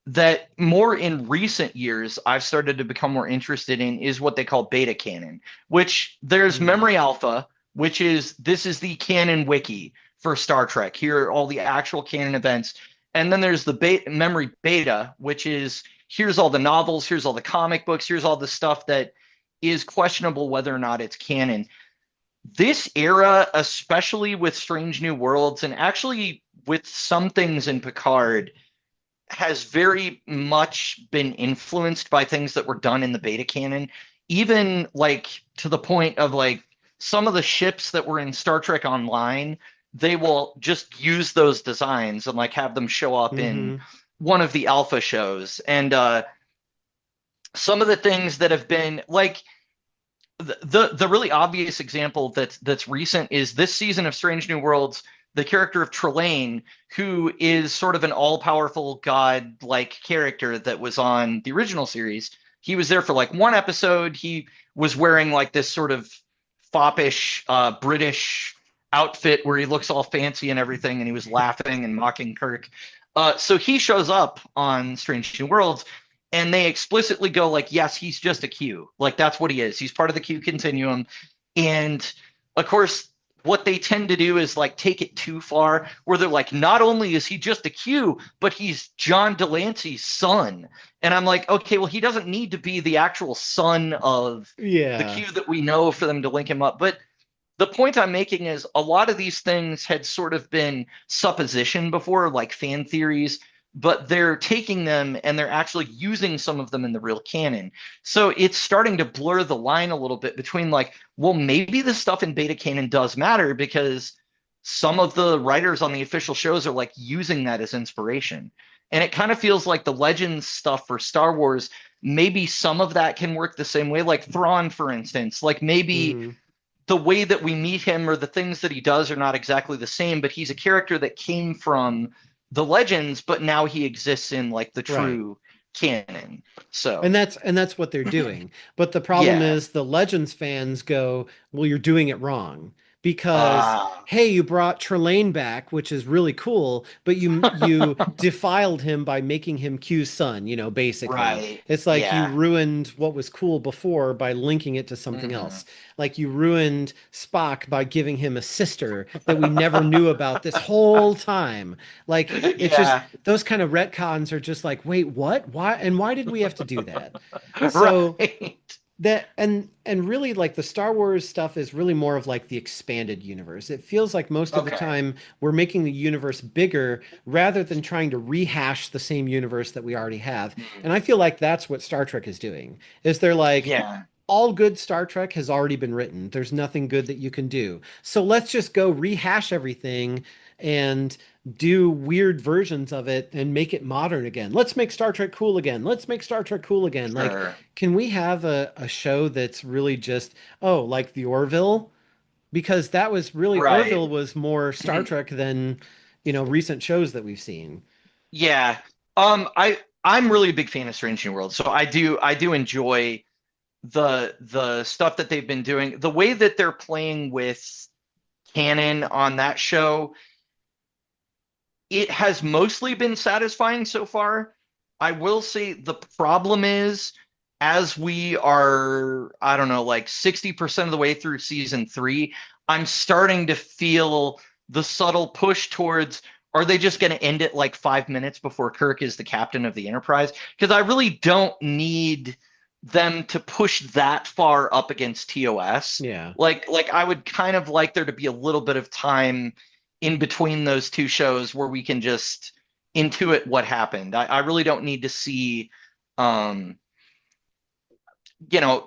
that more in recent years I've started to become more interested in is what they call beta canon, which there's Mm, Memory Alpha, which is this is the canon wiki for Star Trek. Here are all the actual canon events. And then there's the Memory Beta, which is here's all the novels, here's all the comic books, here's all the stuff that is questionable whether or not it's canon. This era, especially with Strange New Worlds and actually with some things in Picard, has very much been influenced by things that were done in the beta canon, even like to the point of like some of the ships that were in Star Trek Online, they will just use those designs and like have them show up in hmm one of the alpha shows. And some of the things that have been like the really obvious example that's recent is this season of Strange New Worlds. The character of Trelane, who is sort of an all-powerful god-like character that was on the original series, he was there for like one episode. He was wearing like this sort of foppish British outfit where he looks all fancy and everything, and he was laughing and mocking Kirk. So he shows up on Strange New Worlds, and they explicitly go like, yes, he's just a Q. Like that's what he is. He's part of the Q continuum. And of course, what they tend to do is like take it too far, where they're like, not only is he just a Q, but he's John Delancey's son. And I'm like, okay, well, he doesn't need to be the actual son of the Yeah. Q that we know for them to link him up. But the point I'm making is a lot of these things had sort of been supposition before, like fan theories, but they're taking them and they're actually using some of them in the real canon. So it's starting to blur the line a little bit between like, well, maybe the stuff in beta canon does matter because some of the writers on the official shows are like using that as inspiration. And it kind of feels like the Legends stuff for Star Wars, maybe some of that can work the same way, like Thrawn, for instance. Like maybe hmm the way that we meet him or the things that he does are not exactly the same, but he's a character that came from the Legends, but now he exists in like the Right. true canon. And So that's what they're doing. But the problem yeah. is the Legends fans go, well, you're doing it wrong because Ah, hey, you brought Trelane back, which is really cool, but you defiled him by making him Q's son, basically. right. It's like you Yeah. ruined what was cool before by linking it to something Hmm. else. Like you ruined Spock by giving him a sister that we never knew about this whole time. Like it's just Yeah. those kind of retcons are just like, wait, what? Why? And why did we have to do that? So Right. that and really like the Star Wars stuff is really more of like the expanded universe. It feels like most of the Okay. time we're making the universe bigger rather than trying to rehash the same universe that we already have. And Mhm. I feel like that's what Star Trek is doing. Is they're like Yeah. all good Star Trek has already been written. There's nothing good that you can do. So let's just go rehash everything and do weird versions of it and make it modern again. Let's make Star Trek cool again. Let's make Star Trek cool again. Like, Sure. can we have a show that's really just, oh, like the Orville? Because that was really, Right. Orville was more Star Trek than, recent shows that we've seen. Yeah. I'm really a big fan of Strange New World, so I do enjoy the stuff that they've been doing. The way that they're playing with canon on that show, it has mostly been satisfying so far. I will say the problem is, as we are, I don't know, like 60% of the way through season three, I'm starting to feel the subtle push towards, are they just going to end it like 5 minutes before Kirk is the captain of the Enterprise? Because I really don't need them to push that far up against TOS. Yeah. Like I would kind of like there to be a little bit of time in between those two shows where we can just intuit what happened. I really don't need to see um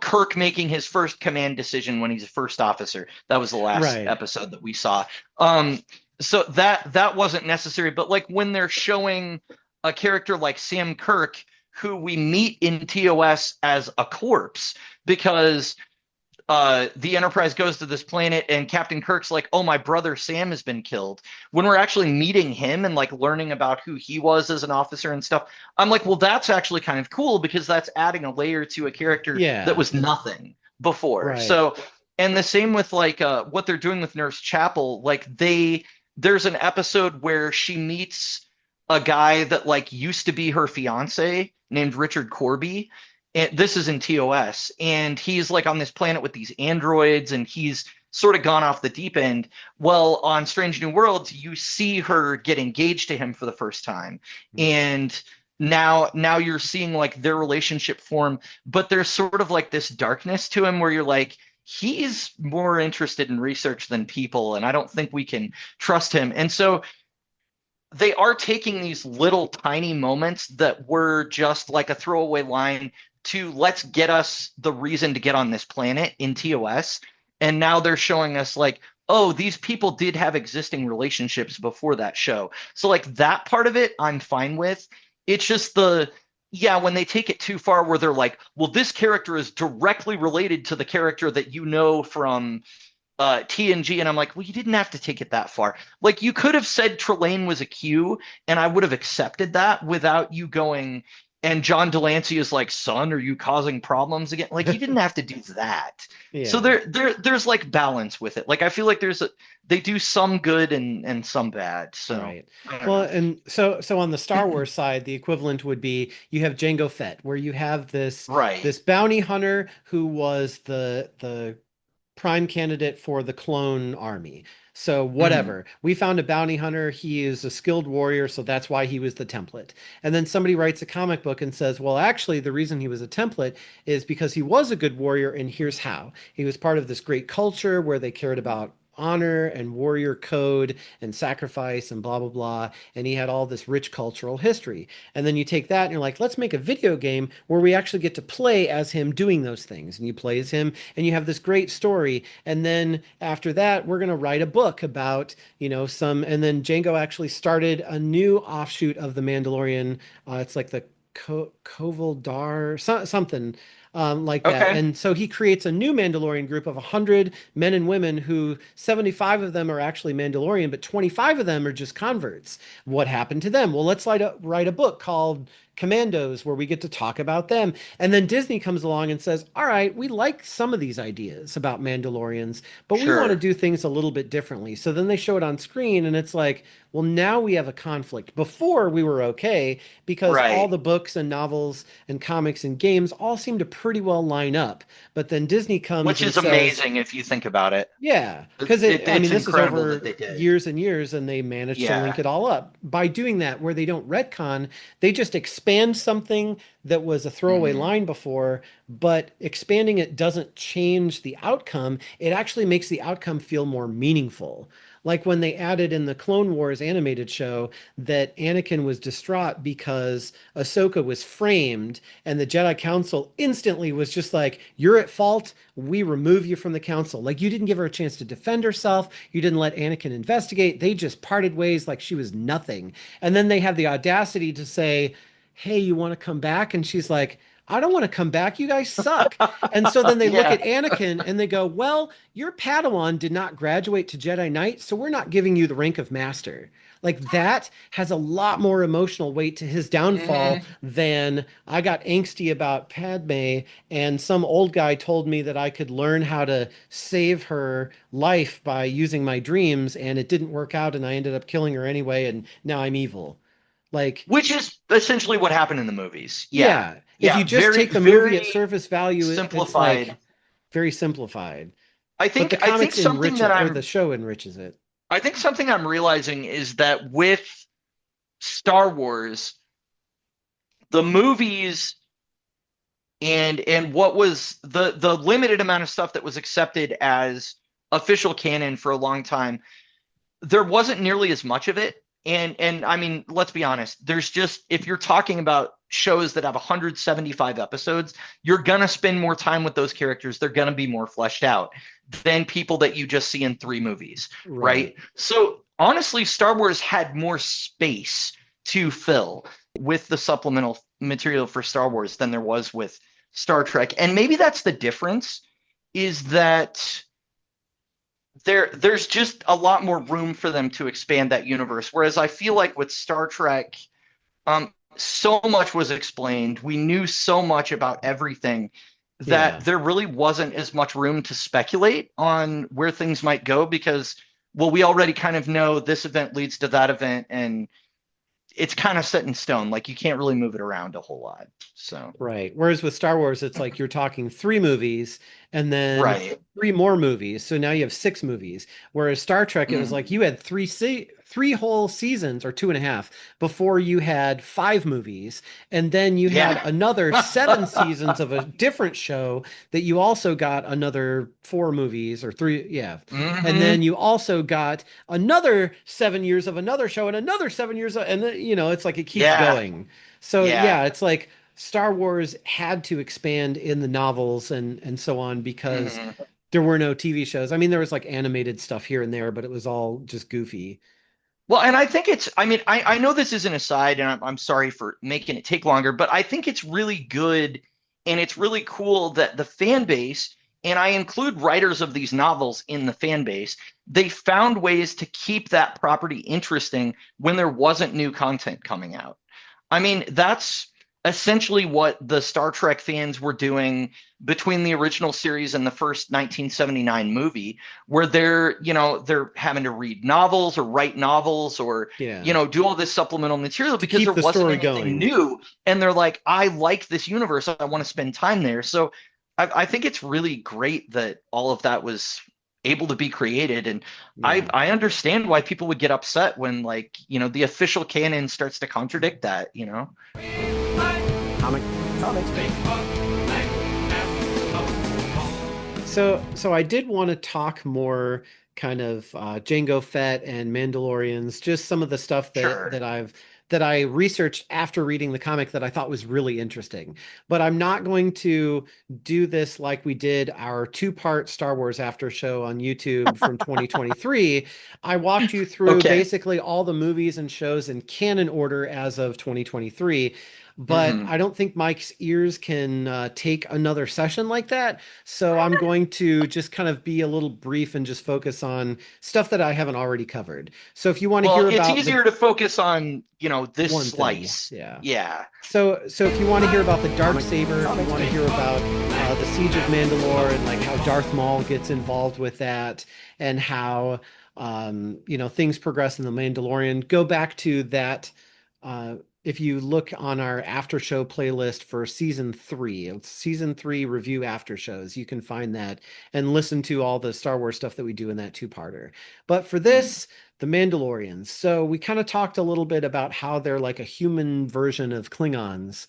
Kirk making his first command decision when he's a first officer. That was the last Right. episode that we saw. Um, so that wasn't necessary. But like when they're showing a character like Sam Kirk, who we meet in TOS as a corpse, because the Enterprise goes to this planet and Captain Kirk's like, "Oh, my brother Sam has been killed." When we're actually meeting him and like learning about who he was as an officer and stuff, I'm like, well, that's actually kind of cool because that's adding a layer to a character that Yeah. was nothing before. Right. So, and the same with like what they're doing with Nurse Chapel. Like there's an episode where she meets a guy that like used to be her fiance named Richard Corby, and this is in TOS, and he's like on this planet with these androids, and he's sort of gone off the deep end. Well, on Strange New Worlds, you see her get engaged to him for the first time, and now you're seeing like their relationship form, but there's sort of like this darkness to him where you're like, he's more interested in research than people, and I don't think we can trust him. And so they are taking these little tiny moments that were just like a throwaway line to let's get us the reason to get on this planet in TOS. And now they're showing us like, oh, these people did have existing relationships before that show. So like that part of it, I'm fine with. It's just yeah, when they take it too far where they're like, well, this character is directly related to the character that you know from TNG, and I'm like, well, you didn't have to take it that far. Like, you could have said Trelane was a Q, and I would have accepted that without you going. And John Delancey is like, son, are you causing problems again? Like, you didn't have to do that. So Yeah. there's like balance with it. Like, I feel like they do some good and some bad. So Right. I don't Well, know. and so on the Star Wars side, the equivalent would be you have Jango Fett, where you have Right. this bounty hunter who was the prime candidate for the clone army. So Mhm. whatever. We found a bounty hunter. He is a skilled warrior, so that's why he was the template. And then somebody writes a comic book and says, well, actually, the reason he was a template is because he was a good warrior, and here's how. He was part of this great culture where they cared about honor and warrior code and sacrifice and blah blah blah, and he had all this rich cultural history. And then you take that and you're like, let's make a video game where we actually get to play as him doing those things, and you play as him and you have this great story. And then after that, we're going to write a book about, some. And then Django actually started a new offshoot of the Mandalorian. It's like the Koval Dar, something like that. Okay. And so he creates a new Mandalorian group of 100 men and women who 75 of them are actually Mandalorian, but 25 of them are just converts. What happened to them? Well, let's write a book called Commandos where we get to talk about them. And then Disney comes along and says, all right, we like some of these ideas about Mandalorians, but we want to Sure. do things a little bit differently. So then they show it on screen and it's like, well, now we have a conflict. Before we were okay because all Right. the books and novels and comics and games all seem to pretty well line up. But then Disney comes Which and is says, amazing if you think about it. yeah, because I mean, It's this is incredible that over they did. years and years, and they managed to link Yeah. it all up. By doing that, where they don't retcon, they just expand something that was a throwaway Mhm. line before, but expanding it doesn't change the outcome. It actually makes the outcome feel more meaningful. Like when they added in the Clone Wars animated show that Anakin was distraught because Ahsoka was framed, and the Jedi Council instantly was just like, you're at fault. We remove you from the council. Like, you didn't give her a chance to defend herself. You didn't let Anakin investigate. They just parted ways like she was nothing. And then they have the audacity to say, hey, you want to come back? And she's like, I don't want to come back. You guys suck. And so then they look Yeah. at Anakin and they go, well, your Padawan did not graduate to Jedi Knight, so we're not giving you the rank of master. Like, that has a lot more emotional weight to his downfall Hmm. than I got angsty about Padme and some old guy told me that I could learn how to save her life by using my dreams, and it didn't work out, and I ended up killing her anyway, and now I'm evil. Like, Which is essentially what happened in the movies. Yeah. yeah, if you Yeah. just Very, take the movie at very surface value, it's like simplified. very simplified. I But the think I think comics something enrich that it, or the I'm show enriches it. I think something I'm realizing is that with Star Wars, the movies and what was the limited amount of stuff that was accepted as official canon for a long time, there wasn't nearly as much of it. And I mean, let's be honest, there's just, if you're talking about shows that have 175 episodes, you're gonna spend more time with those characters. They're gonna be more fleshed out than people that you just see in 3 movies, right? Right. So honestly, Star Wars had more space to fill with the supplemental material for Star Wars than there was with Star Trek. And maybe that's the difference, is that there's just a lot more room for them to expand that universe. Whereas I feel like with Star Trek, so much was explained. We knew so much about everything that Yeah. there really wasn't as much room to speculate on where things might go because, well, we already kind of know this event leads to that event, and it's kind of set in stone. Like you can't really move it around a whole lot. So, Right. Whereas with Star Wars, it's like you're talking 3 movies and then right. 3 more movies. So now you have 6 movies. Whereas Star Trek, it was like Mhm. you had three whole seasons or 2.5 before you had 5 movies. And then you had Yeah. another 7 seasons of a different show that you also got another 4 movies or three. Yeah. And then Hmm. you also got another 7 years of another show and another 7 years of, and then, it's like it keeps Yeah. going. So Yeah. yeah, it's like Star Wars had to expand in the novels and so on because Hmm. there were no TV shows. I mean, there was like animated stuff here and there, but it was all just goofy. Well, and I think it's, I mean, I know this is an aside, and I'm sorry for making it take longer, but I think it's really good and it's really cool that the fan base, and I include writers of these novels in the fan base, they found ways to keep that property interesting when there wasn't new content coming out. I mean, that's essentially what the Star Trek fans were doing between the original series and the first 1979 movie, where they're having to read novels or write novels or, Yeah. do all this supplemental material To because keep there the wasn't story anything going. new. And they're like, I like this universe. I want to spend time there. So I think it's really great that all of that was able to be created. And I Yeah. I understand why people would get upset when, like, the official canon starts to contradict that. Comic, comics. So I did want to talk more kind of Jango Fett and Mandalorians, just some of the stuff that Sure. that I've that I researched after reading the comic that I thought was really interesting. But I'm not going to do this like we did our 2-part Star Wars after show on YouTube from 2023. I walked you through Okay. basically all the movies and shows in canon order as of 2023. But Hmm. I don't think Mike's ears can take another session like that. So I'm going to just kind of be a little brief and just focus on stuff that I haven't already covered. So if you want to Well, hear it's about the easier to focus on, this one thing, slice. yeah. Yeah. So if you want to hear about the dark Comic, saber, if you comics. want to hear about the Siege of Mandalore and like how Darth Maul gets involved with that and how things progress in the Mandalorian, go back to that. If you look on our after show playlist for season 3, it's season 3 review after shows, you can find that and listen to all the Star Wars stuff that we do in that 2-parter. But for Mhm. this, the Mandalorians. So we kind of talked a little bit about how they're like a human version of Klingons.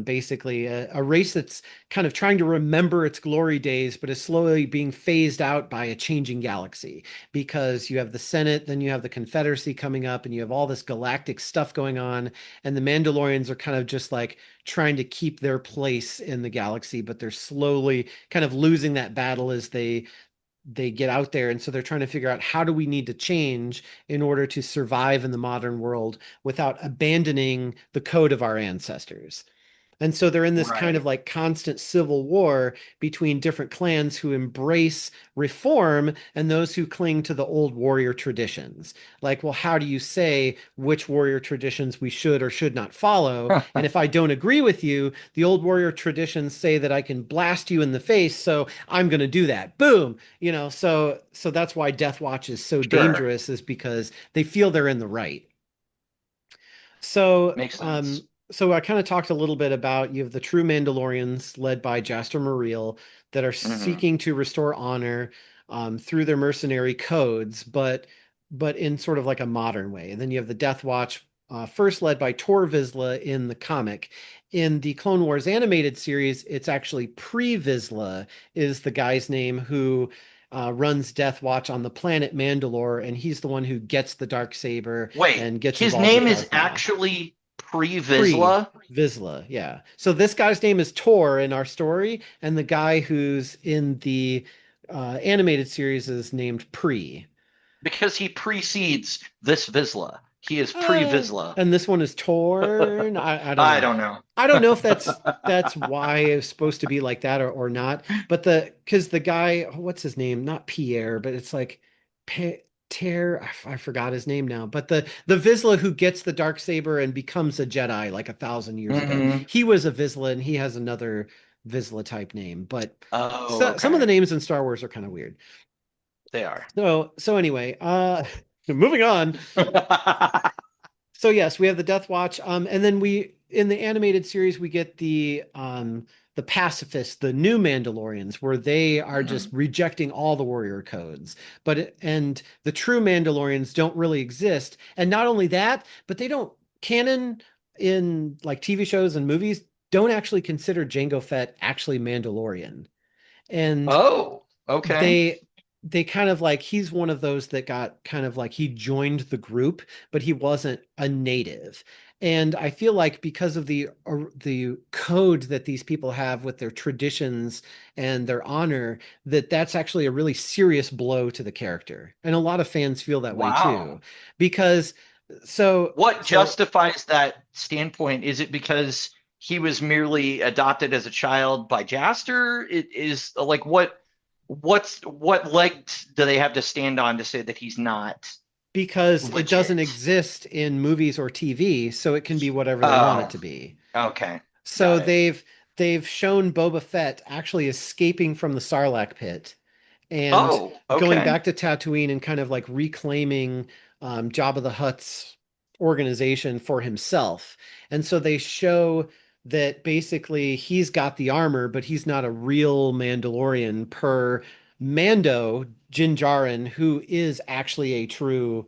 Basically, a race that's kind of trying to remember its glory days, but is slowly being phased out by a changing galaxy because you have the Senate, then you have the Confederacy coming up, and you have all this galactic stuff going on. And the Mandalorians are kind of just like trying to keep their place in the galaxy, but they're slowly kind of losing that battle as they get out there. And so they're trying to figure out how do we need to change in order to survive in the modern world without abandoning the code of our ancestors. And so they're in this kind of Right. like constant civil war between different clans who embrace reform and those who cling to the old warrior traditions. Like, well, how do you say which warrior traditions we should or should not follow? And if I don't agree with you, the old warrior traditions say that I can blast you in the face, so I'm going to do that. Boom. So that's why Death Watch is so Sure. dangerous, is because they feel they're in the right. So, Makes um, sense. so I kind of talked a little bit about you have the true Mandalorians led by Jaster Muriel that are Hmm. seeking to restore honor through their mercenary codes, but in sort of like a modern way. And then you have the Death Watch, first led by Tor Vizsla in the comic, in the Clone Wars animated series, it's actually Pre-Vizsla is the guy's name who runs Death Watch on the planet Mandalore, and he's the one who gets the Darksaber Wait, and gets his involved with name is Darth Maul. actually Pre-Vizsla? Pre-Vizsla, yeah. So this guy's name is Tor in our story, and the guy who's in the animated series is named Pre. Because he precedes this Vizsla. He is Pre-Vizsla. And this one is Torn. I don't I know. don't know. I don't know if that's why it's supposed to be like that or not. But because the guy, what's his name? Not Pierre, but it's like Ter. I forgot his name now. But the Vizsla who gets the Darksaber and becomes a Jedi like 1,000 years ago. Mhm. He was a Vizsla and he has another Vizsla type name. But Oh, some of the okay. names in Star Wars are kind of weird. They are. So anyway, moving on. So yes, we have the Death Watch, and then we in the animated series we get the pacifists, the new Mandalorians, where they are just Mhm. rejecting all the warrior codes. And the true Mandalorians don't really exist. And not only that, but they don't canon in like TV shows and movies don't actually consider Jango Fett actually Mandalorian. And Oh, okay. they kind of like he's one of those that got kind of like he joined the group, but he wasn't a native. And I feel like because of the code that these people have with their traditions and their honor, that's actually a really serious blow to the character. And a lot of fans feel that way too. Wow. Because so What so justifies that standpoint? Is it because he was merely adopted as a child by Jaster? It is like what leg do they have to stand on to say that he's not because it doesn't legit? exist in movies or TV, so it can be whatever they want it Oh, to be. okay. So Got it. they've shown Boba Fett actually escaping from the Sarlacc pit and Oh, going okay. back to Tatooine and kind of like reclaiming Jabba the Hutt's organization for himself. And so they show that basically he's got the armor, but he's not a real Mandalorian per Mando Din Djarin, who is actually a true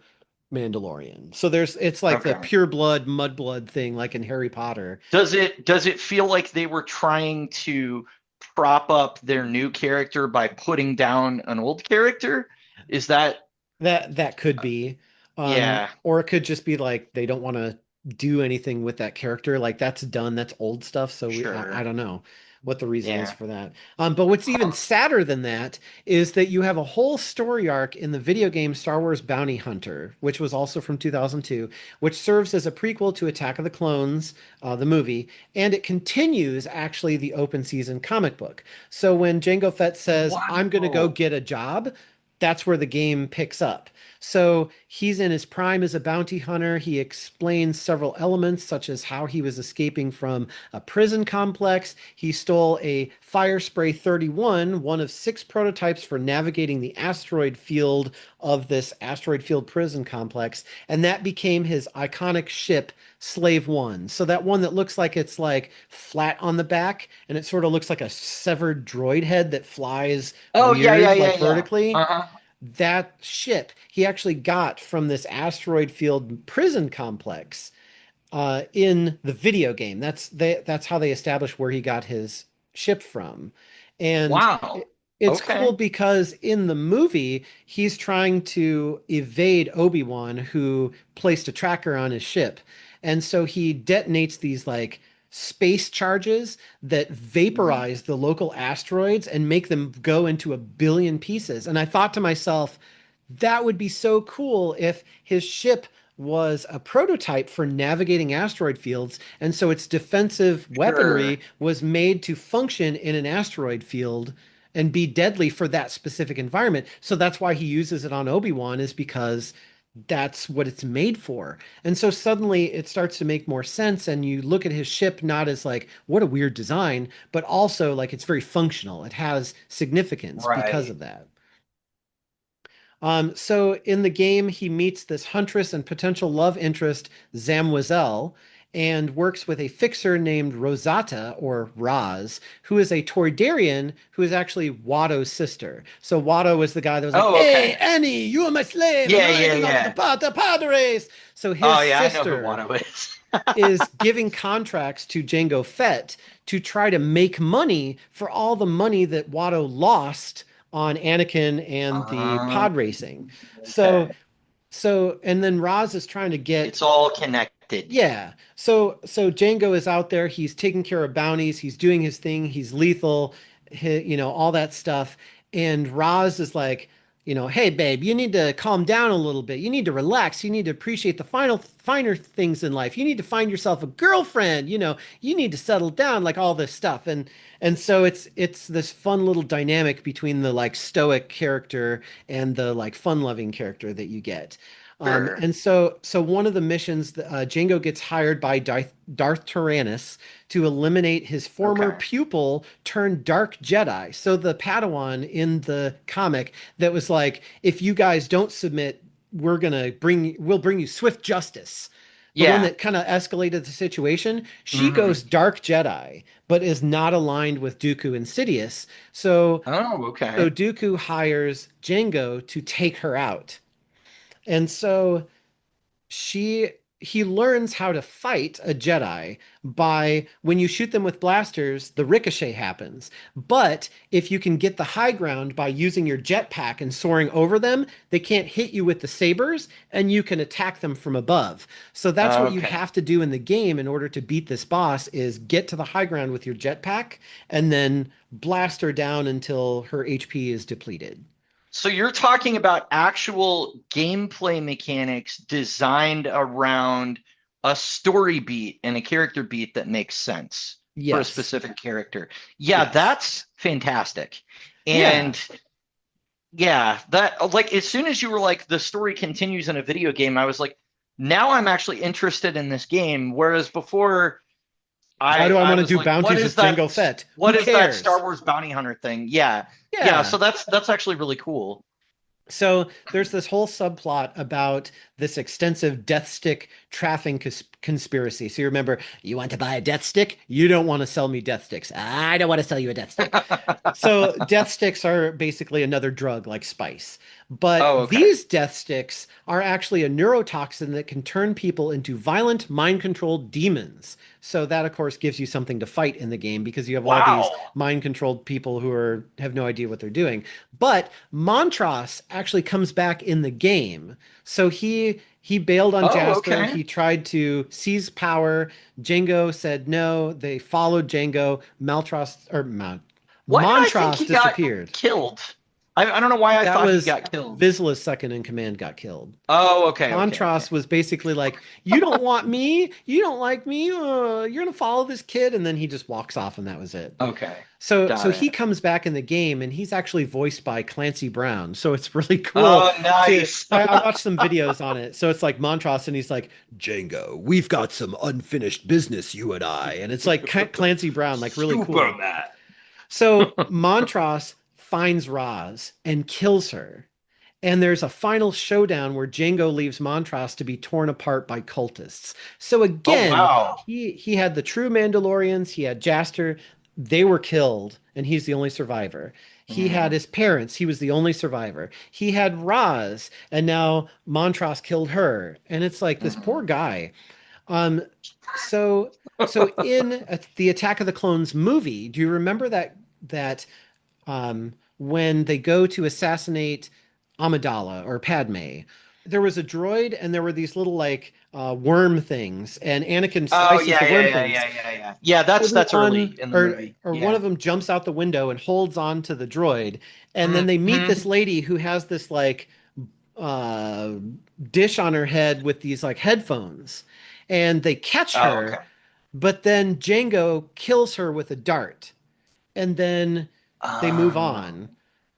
Mandalorian. So it's like the Okay. pure blood, mudblood thing, like in Harry Potter. Does it feel like they were trying to prop up their new character by putting down an old character? Is that That could be. yeah, Or it could just be like they don't want to do anything with that character. Like that's done, that's old stuff. So I sure. don't know what the reason is Yeah. for that. But what's even Huh. sadder than that is that you have a whole story arc in the video game Star Wars Bounty Hunter, which was also from 2002, which serves as a prequel to Attack of the Clones, the movie, and it continues actually the open season comic book. So when Jango Fett says, "I'm going to go Wow. get a job," that's where the game picks up. So he's in his prime as a bounty hunter. He explains several elements, such as how he was escaping from a prison complex. He stole a Fire Spray 31, one of 6 prototypes for navigating the asteroid field of this asteroid field prison complex. And that became his iconic ship, Slave One. So that one that looks like it's like flat on the back, and it sort of looks like a severed droid head that flies Oh yeah, yeah, weird, yeah, like yeah. vertically. Uh-huh. That ship he actually got from this asteroid field prison complex in the video game. That's how they establish where he got his ship from, and Wow. it's cool Okay. because in the movie he's trying to evade Obi-Wan, who placed a tracker on his ship, and so he detonates these like space charges that Mhm. vaporize the local asteroids and make them go into a billion pieces. And I thought to myself, that would be so cool if his ship was a prototype for navigating asteroid fields, and so its defensive Sure. weaponry was made to function in an asteroid field and be deadly for that specific environment. So that's why he uses it on Obi-Wan, is because that's what it's made for. And so suddenly it starts to make more sense, and you look at his ship not as like what a weird design, but also like it's very functional. It has significance because Right. of that. So in the game, he meets this huntress and potential love interest, Zamwazel, and works with a fixer named Rosata, or Raz, who is a Toydarian who is actually Watto's sister. So Watto is the guy that was like, Oh, "Hey, okay. Annie, you are my slave, and Yeah, you're yeah, acting up to the yeah. Padres." So his Oh yeah, I know who sister Wano is. is giving contracts to Jango Fett to try to make money for all the money that Watto lost on Anakin and the Uh, pod racing. So, okay. and then Roz is trying to get It's all connected. yeah. So Django is out there. He's taking care of bounties. He's doing his thing. He's lethal, all that stuff. And Roz is like, hey babe, you need to calm down a little bit. You need to relax. You need to appreciate the finer things in life. You need to find yourself a girlfriend. You need to settle down, like all this stuff. And so it's this fun little dynamic between the like stoic character and the like fun-loving character that you get. Sure. And so one of the missions, Jango gets hired by Darth Tyrannus to eliminate his former Okay. pupil turned Dark Jedi. So the Padawan in the comic that was like, if you guys don't submit, we'll bring you swift justice. The one Yeah. that kind of escalated the situation, she Hmm. goes Dark Jedi, but is not aligned with Dooku and Sidious. Oh, So okay. Dooku hires Jango to take her out. And so she he learns how to fight a Jedi by when you shoot them with blasters, the ricochet happens. But if you can get the high ground by using your jetpack and soaring over them, they can't hit you with the sabers and you can attack them from above. So that's what you Okay. have to do in the game in order to beat this boss is get to the high ground with your jetpack and then blast her down until her HP is depleted. So you're talking about actual gameplay mechanics designed around a story beat and a character beat that makes sense for a Yes. specific character. Yeah, Yes. that's fantastic. Yeah. And yeah, that like as soon as you were like the story continues in a video game, I was like, now I'm actually interested in this game. Whereas before Why do I I want to was do like, what bounties is with that? Jango Fett? What Who is that Star cares? Wars bounty hunter thing? Yeah. Yeah, Yeah. so that's actually really cool. So there's this whole subplot about this extensive death stick trafficking conspiracy. So you remember, you want to buy a death stick? You don't want to sell me death sticks. I don't want to sell you a death stick. So death sticks are basically another drug like spice. But Oh, okay. these death sticks are actually a neurotoxin that can turn people into violent, mind-controlled demons. So that, of course, gives you something to fight in the game because you have all these Wow. mind-controlled people who have no idea what they're doing. But Montross actually comes back in the game. So he bailed on Oh, Jasper. okay. He tried to seize power. Jango said no. They followed Jango. Why did I think Montross he got disappeared. killed? I don't know why I That thought he was got killed. Vizsla's second in command got killed. Oh, okay, okay, okay. Montross was basically like, "You don't want me. You don't like me. You're gonna follow this kid," and then he just walks off, and that was it. Okay. So Got he it. comes back in the game, and he's actually voiced by Clancy Brown. So it's really cool Oh, to. nice. I watched some videos on it. So it's like Montross, and he's like, "Django, we've got some unfinished business, you and I," and it's like Clancy Brown, like really cool. Superman. So Montross finds Roz and kills her. And there's a final showdown where Jango leaves Montross to be torn apart by cultists. So Oh, again, wow. he had the true Mandalorians, he had Jaster, they were killed, and he's the only survivor. He had Mm. his parents, he was the only survivor. He had Roz, and now Montross killed her. And it's like this poor Mhm. guy. Um, so in the Attack of the Clones movie, do you remember that when they go to assassinate Amidala or Padme, there was a droid and there were these little like worm things, and Anakin Oh, slices yeah, the yeah, worm yeah, things. yeah, yeah, yeah. Yeah, Holding that's on, early in the movie. or one Yeah. of them jumps out the window and holds on to the droid, and then they meet Hmm. this lady who has this like uh, dish on her head with these like headphones, and they catch Oh, her, okay. but then Django kills her with a dart, and then they move Oh. on.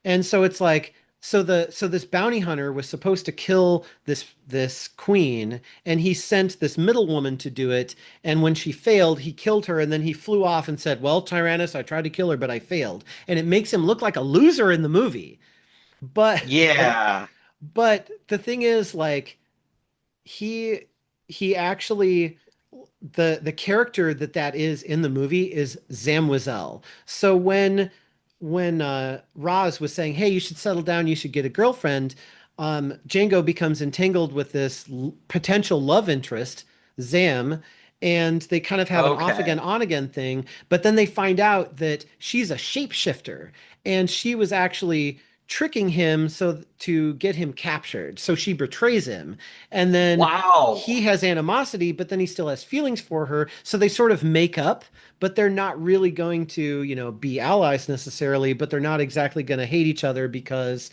And so it's like so this bounty hunter was supposed to kill this queen, and he sent this middle woman to do it, and when she failed he killed her, and then he flew off and said, well, Tyrannus, I tried to kill her but I failed, and it makes him look like a loser in the movie. But and Yeah. but the thing is, like, he he actually, the character that is in the movie is Zamwizel. So when Roz was saying, "Hey, you should settle down, you should get a girlfriend," Django becomes entangled with this potential love interest, Zam, and they kind of have an off again, Okay. on again thing. But then they find out that she's a shapeshifter, and she was actually tricking him so to get him captured. So she betrays him, and then Wow. he has animosity, but then he still has feelings for her. So they sort of make up, but they're not really going to, be allies necessarily, but they're not exactly going to hate each other because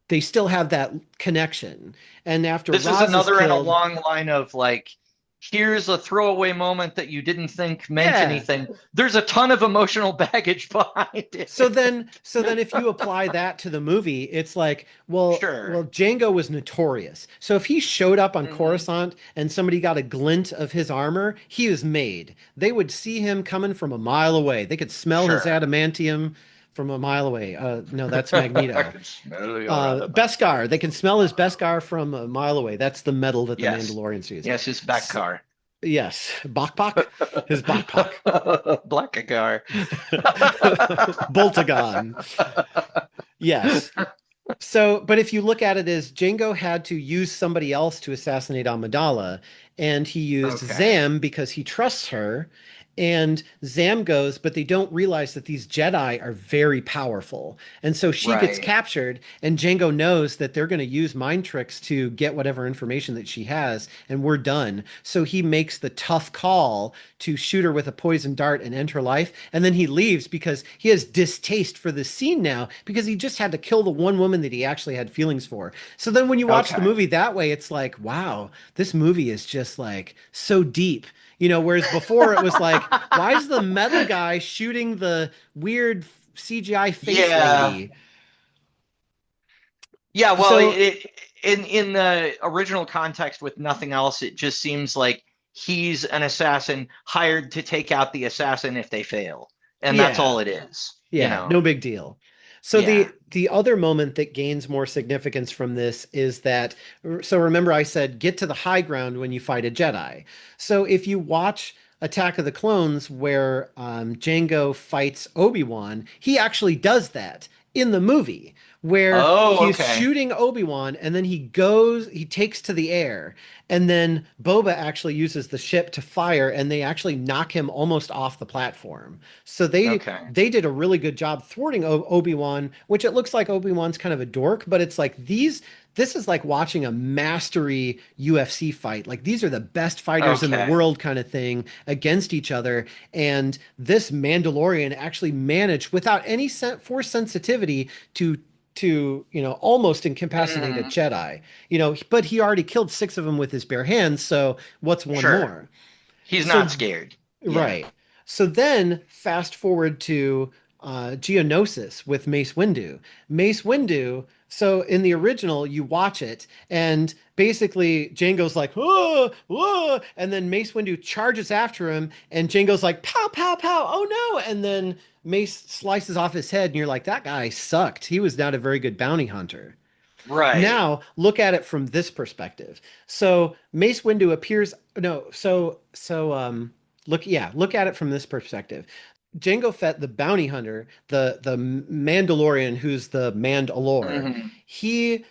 they still have that connection. And after This is Roz is another in a killed, long line of like, here's a throwaway moment that you didn't think meant yeah. anything. There's a ton of emotional baggage behind So it. then, so then, if you apply that to the movie, it's like, well, Sure. Django was notorious. So if he showed up on Hmm. Coruscant and somebody got a glint of his armor, he was made. They would see him coming from a mile away. They could smell his Sure. adamantium from a mile away. No, that's I Magneto. can smell your other Beskar. They can smell his Beskar. Beskar from a mile away. That's the metal that the Yes. Mandalorians use. Yes, his back car. Yes, Bok, his Bok. Black car. Boltagon. Yes. So, but if you look at it as Django had to use somebody else to assassinate Amidala, and he used Okay. Zam because he trusts her, and Zam goes, but they don't realize that these Jedi are very powerful. And so she gets Right. captured, and Django knows that they're going to use mind tricks to get whatever information that she has, and we're done. So he makes the tough call to shoot her with a poison dart and end her life. And then he leaves because he has distaste for the scene now because he just had to kill the one woman that he actually had feelings for. So then when you watch the Okay. movie that way, it's like, wow, this movie is just like so deep. Whereas before it was like, why is the metal guy shooting the weird CGI face Yeah. lady? Yeah, well, So in the original context with nothing else, it just seems like he's an assassin hired to take out the assassin if they fail. And that's yeah, all it is, you yeah, know. no big deal. So Yeah. the other moment that gains more significance from this is that, so remember I said get to the high ground when you fight a Jedi. So if you watch Attack of the Clones where Jango fights Obi-Wan, he actually does that in the movie where Oh, he is okay. shooting Obi-Wan and then he takes to the air, and then Boba actually uses the ship to fire and they actually knock him almost off the platform. So Okay. they did a really good job thwarting Obi-Wan, which it looks like Obi-Wan's kind of a dork, but it's like this is like watching a mastery UFC fight. Like these are the best fighters in the Okay. world kind of thing against each other. And this Mandalorian actually managed without any force sensitivity to almost incapacitate a Hmm. Jedi. But he already killed six of them with his bare hands, so what's one Sure. more? He's not So scared. Yeah. right. So then fast forward to Geonosis with Mace Windu. Mace Windu, so in the original, you watch it, and basically Jango's like, whoa, whoa, and then Mace Windu charges after him, and Jango's like, pow, pow, pow, oh no, and then Mace slices off his head, and you're like, that guy sucked. He was not a very good bounty hunter. Right. Now, look at it from this perspective. So Mace Windu appears no, look at it from this perspective. Jango Fett, the bounty hunter, the Mandalorian who's the Mandalore, Hmm. he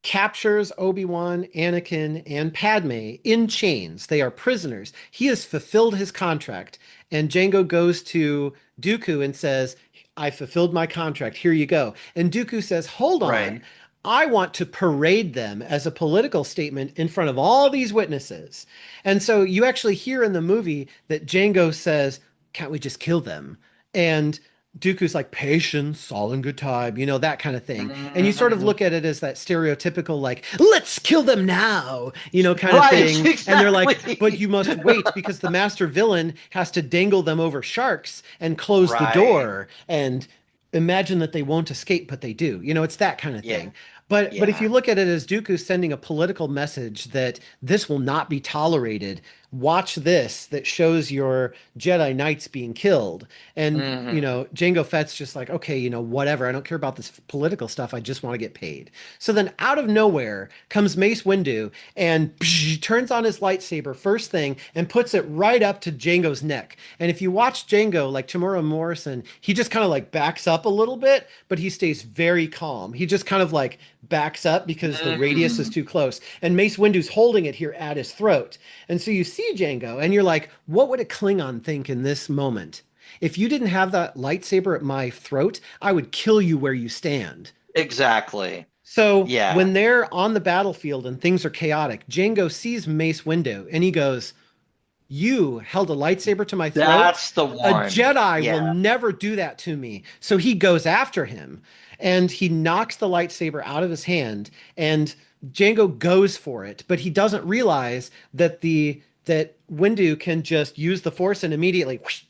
captures Obi-Wan, Anakin, and Padme in chains. They are prisoners. He has fulfilled his contract. And Jango goes to Dooku and says, I fulfilled my contract. Here you go. And Dooku says, hold on. Right. I want to parade them as a political statement in front of all these witnesses. And so you actually hear in the movie that Jango says, can't we just kill them? And Dooku's like, patience, all in good time, that kind of thing. And you sort of Hmm. look at it as that stereotypical, like, let's kill them now, kind of Right. thing. And they're like, but Exactly. you must wait because the master villain has to dangle them over sharks and close the Right. door and imagine that they won't escape, but they do. It's that kind of Yeah. thing. But if you Yeah. look at it as Dooku sending a political message that this will not be tolerated, watch this that shows your Jedi Knights being killed. And, Hmm. Jango Fett's just like, okay, whatever. I don't care about this political stuff. I just want to get paid. So then out of nowhere comes Mace Windu and turns on his lightsaber first thing and puts it right up to Jango's neck. And if you watch Jango, like Tamura Morrison, he just kind of like backs up a little bit, but he stays very calm. He just kind of like backs up because the radius is Hmm. too close. And Mace Windu's holding it here at his throat. And so you see Jango, and you're like, what would a Klingon think in this moment? If you didn't have that lightsaber at my throat, I would kill you where you stand. Exactly. So Yeah. when they're on the battlefield and things are chaotic, Jango sees Mace Windu and he goes, you held a lightsaber to my throat? That's the A one. Jedi will Yeah. never do that to me. So he goes after him and he knocks the lightsaber out of his hand and Jango goes for it, but he doesn't realize that Windu can just use the force and immediately whoosh,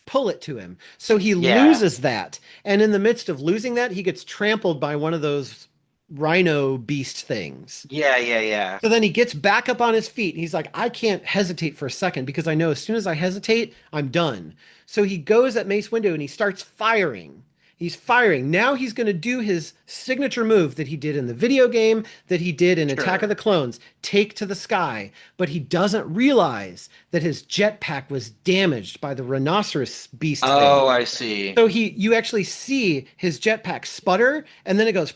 pull it to him. So he Yeah. loses that. And in the midst of losing that, he gets trampled by one of those rhino beast things. Yeah, yeah, yeah. So then he gets back up on his feet. And he's like, I can't hesitate for a second because I know as soon as I hesitate, I'm done. So he goes at Mace Windu and he starts firing. He's firing. Now he's going to do his signature move that he did in the video game, that he did in Attack of Sure. the Clones, take to the sky. But he doesn't realize that his jetpack was damaged by the rhinoceros beast Oh, thing. I see. So you actually see his jetpack sputter and then it goes,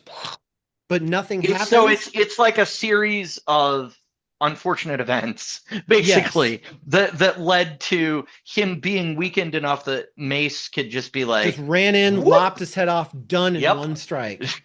but nothing happens. It's like a series of unfortunate events, Yes. basically, that led to him being weakened enough that Mace could just be Just like, ran in, whoop. lopped his head off, done in Yep. one strike.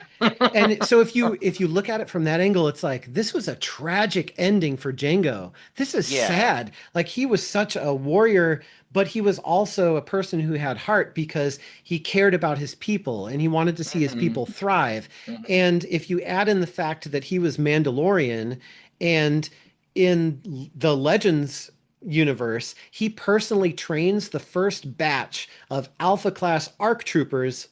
And so if you look at it from that angle, it's like this was a tragic ending for Django. This is Yeah. sad. Like he was such a warrior, but he was also a person who had heart because he cared about his people and he wanted to see his Hmm. people thrive. Hmm. And if you add in the fact that he was Mandalorian and in the Legends universe, he personally trains the first batch of Alpha class ARC troopers,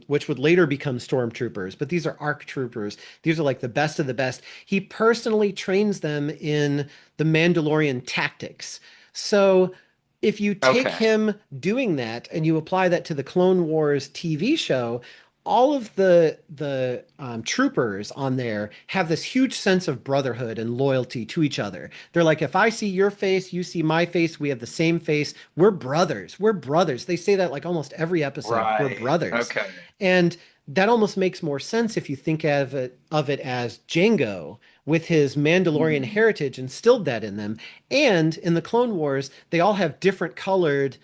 which would later become stormtroopers, but these are ARC troopers. These are like the best of the best. He personally trains them in the Mandalorian tactics. So if you take Okay. him doing that and you apply that to the Clone Wars TV show, all of the troopers on there have this huge sense of brotherhood and loyalty to each other. They're like, if I see your face, you see my face, we have the same face. We're brothers. We're brothers. They say that like almost every episode. We're Right. brothers, Okay. and that almost makes more sense if you think of it as Django with his Mandalorian Mhm. heritage instilled that in them. And in the Clone Wars, they all have different colored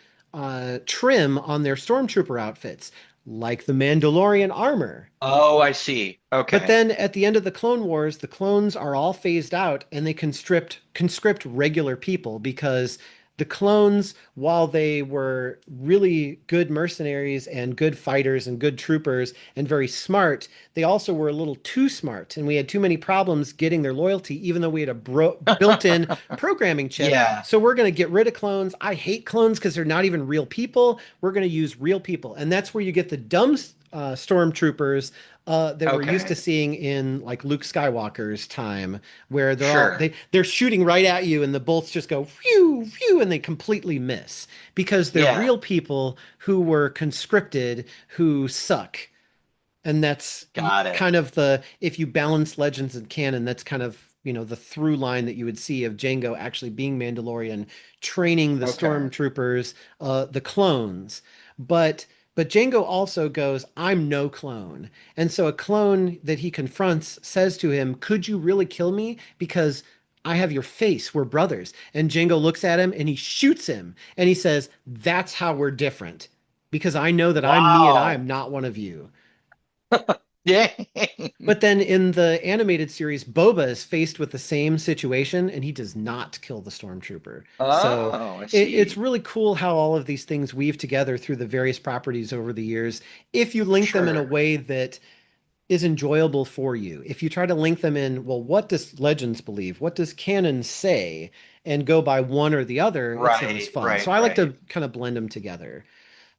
trim on their stormtrooper outfits, like the Mandalorian armor. Oh, I see. But Okay. then at the end of the Clone Wars, the clones are all phased out and they conscript regular people because the clones, while they were really good mercenaries and good fighters and good troopers and very smart, they also were a little too smart. And we had too many problems getting their loyalty, even though we had a built-in programming chip. Yeah. So we're going to get rid of clones. I hate clones because they're not even real people. We're going to use real people. And that's where you get the dumb stormtroopers that we're used to Okay. seeing in like Luke Skywalker's time, where Sure. they're shooting right at you, and the bolts just go phew phew, and they completely miss because they're Yeah. real people who were conscripted who suck. And that's Got it. kind of the if you balance Legends and canon, that's kind of the through line that you would see of Jango actually being Mandalorian, training the Okay. stormtroopers, the clones. But but Jango also goes, I'm no clone. And so a clone that he confronts says to him, could you really kill me? Because I have your face. We're brothers. And Jango looks at him and he shoots him. And he says, that's how we're different. Because I know that I'm me and I am Wow. not one of you. Yeah. But then in the animated series, Boba is faced with the same situation and he does not kill the stormtrooper. So Oh, I it's see. really cool how all of these things weave together through the various properties over the years. If you link them in a Sure. way that is enjoyable for you, if you try to link them in, well, what does Legends believe? What does canon say? And go by one or the other, it's not as Right, fun. So right, I like right. to kind of blend them together.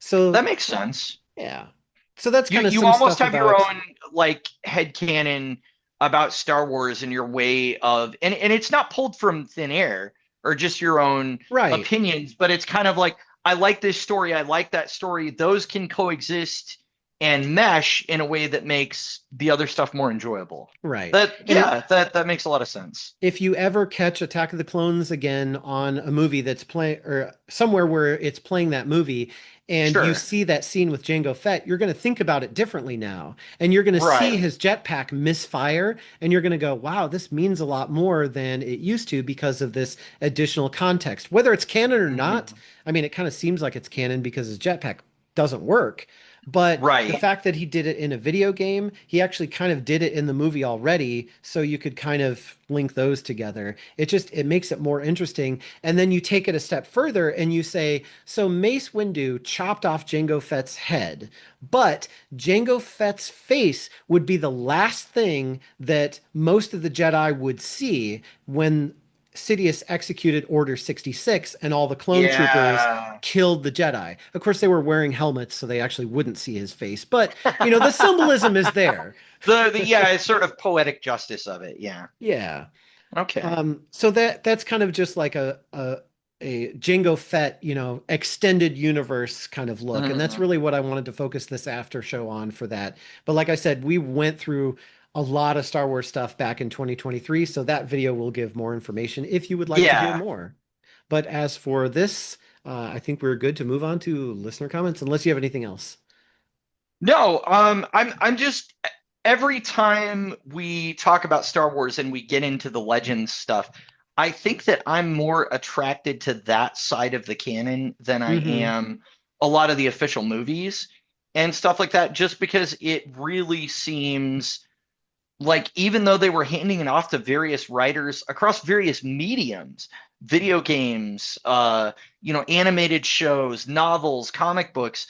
So That makes sense. yeah. So that's You kind of you some almost stuff have your about. own like headcanon about Star Wars and your way of and it's not pulled from thin air or just your own Right. opinions, but it's kind of like I like this story, I like that story. Those can coexist and mesh in a way that makes the other stuff more enjoyable. Right. That makes a lot of sense. If you ever catch Attack of the Clones again on a movie that's playing or somewhere where it's playing that movie and you Sure. see that scene with Jango Fett, you're going to think about it differently now. And you're going to see Right. his jetpack misfire and you're going to go, wow, this means a lot more than it used to because of this additional context. Whether it's canon or not, Mhm. I mean, it kind of seems like it's canon because his jetpack doesn't work. But the Right. fact that he did it in a video game, he actually kind of did it in the movie already, so you could kind of link those together. It makes it more interesting. And then you take it a step further and you say, so Mace Windu chopped off Jango Fett's head, but Jango Fett's face would be the last thing that most of the Jedi would see when Sidious executed Order 66 and all the clone troopers Yeah. killed the Jedi. Of course, they were wearing helmets, so they actually wouldn't see his face. But, you know, the symbolism is there. The yeah, it's sort of poetic justice of it. Yeah. Yeah. Okay. So that's kind of just like a Jango Fett, you know, extended universe kind of look. And that's Mhm. really what I wanted to focus this after show on for that. But like I said, we went through a lot of Star Wars stuff back in 2023, so that video will give more information if you would like to hear Yeah. more. But as for this, I think we're good to move on to listener comments, unless you have anything else. No, I'm just every time we talk about Star Wars and we get into the Legends stuff, I think that I'm more attracted to that side of the canon than I Hmm. am a lot of the official movies and stuff like that, just because it really seems like even though they were handing it off to various writers across various mediums, video games, animated shows, novels, comic books,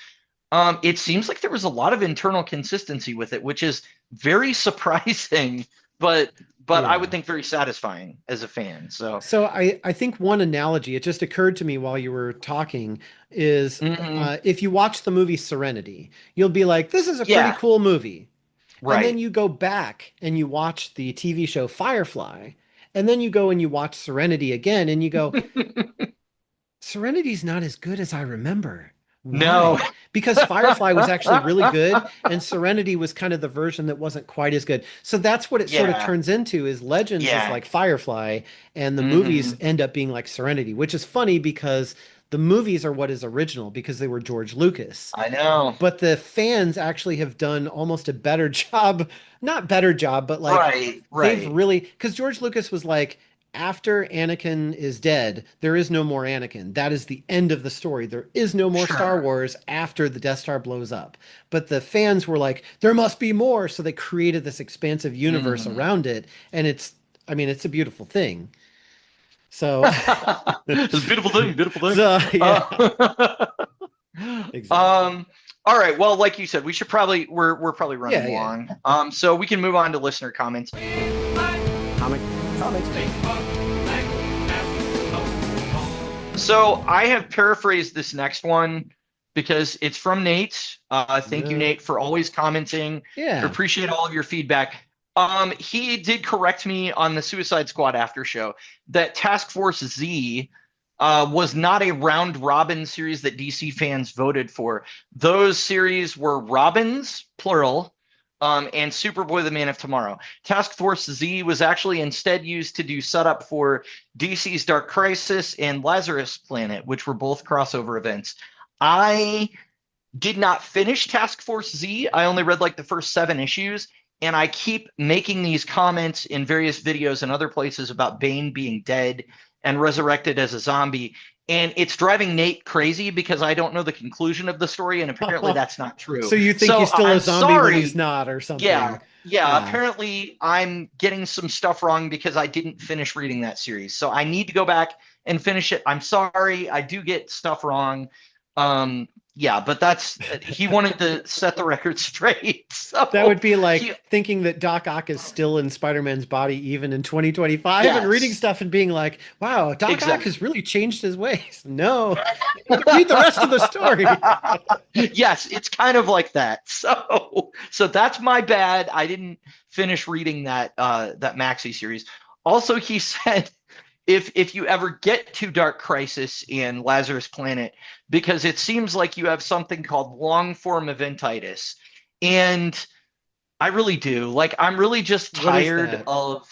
it seems like there was a lot of internal consistency with it, which is very surprising, but I would Yeah. think very satisfying as a fan. So, So I think one analogy, it just occurred to me while you were talking, is mhm. if you watch the movie Serenity, you'll be like, this is a pretty Yeah, cool movie. And then right. you go back and you watch the TV show Firefly, and then you go and you watch Serenity again, and you go, Serenity's not as good as I remember. No. Why? Because Firefly was actually really good and Serenity was kind of the version that wasn't quite as good. So that's what it sort of Yeah, turns into is Legends is yeah. like Firefly and the movies Hmm. end up being like Serenity, which is funny because the movies are what is original because they were George Lucas. I know. But the fans actually have done almost a better job, not better job, but like Right, they've right. really, because George Lucas was like, after Anakin is dead, there is no more Anakin. That is the end of the story. There is no more Star Sure. Wars after the Death Star blows up. But the fans were like, there must be more. So they created this expansive universe Mhm. around it. And I mean, it's a beautiful thing. So, It's a beautiful thing, beautiful thing. so yeah, Uh, exactly. all right. Well, like you said, we're probably Yeah, running yeah. long. So we can move on to listener comments. Comic Comics. So I have paraphrased this next one because it's from Nate. Thank you, Yeah. Nate, for always commenting. Yeah. Appreciate all of your feedback. He did correct me on the Suicide Squad after show that Task Force Z was not a round robin series that DC fans voted for. Those series were Robins, plural, and Superboy the Man of Tomorrow. Task Force Z was actually instead used to do setup for DC's Dark Crisis and Lazarus Planet, which were both crossover events. I did not finish Task Force Z. I only read like the first 7 issues, and I keep making these comments in various videos and other places about Bane being dead and resurrected as a zombie. And it's driving Nate crazy because I don't know the conclusion of the story, and apparently that's not true. So you think So he's still a I'm zombie when he's sorry. not or Yeah, something? yeah. Ah, Apparently, I'm getting some stuff wrong because I didn't finish reading that series. So I need to go back and finish it. I'm sorry. I do get stuff wrong. Yeah, but that's he wanted to set the record straight. that would So be like he, thinking that Doc Ock is still in Spider-Man's body even in 2025 and reading yes, stuff and being like, wow, Doc Ock exactly. has really changed his ways. No, you need to read the rest of the story. Yes, it's kind of like that. So that's my bad. I didn't finish reading that Maxi series. Also, he said if you ever get to Dark Crisis in Lazarus Planet, because it seems like you have something called long form eventitis. And I really do. Like, I'm really just What is tired that? of,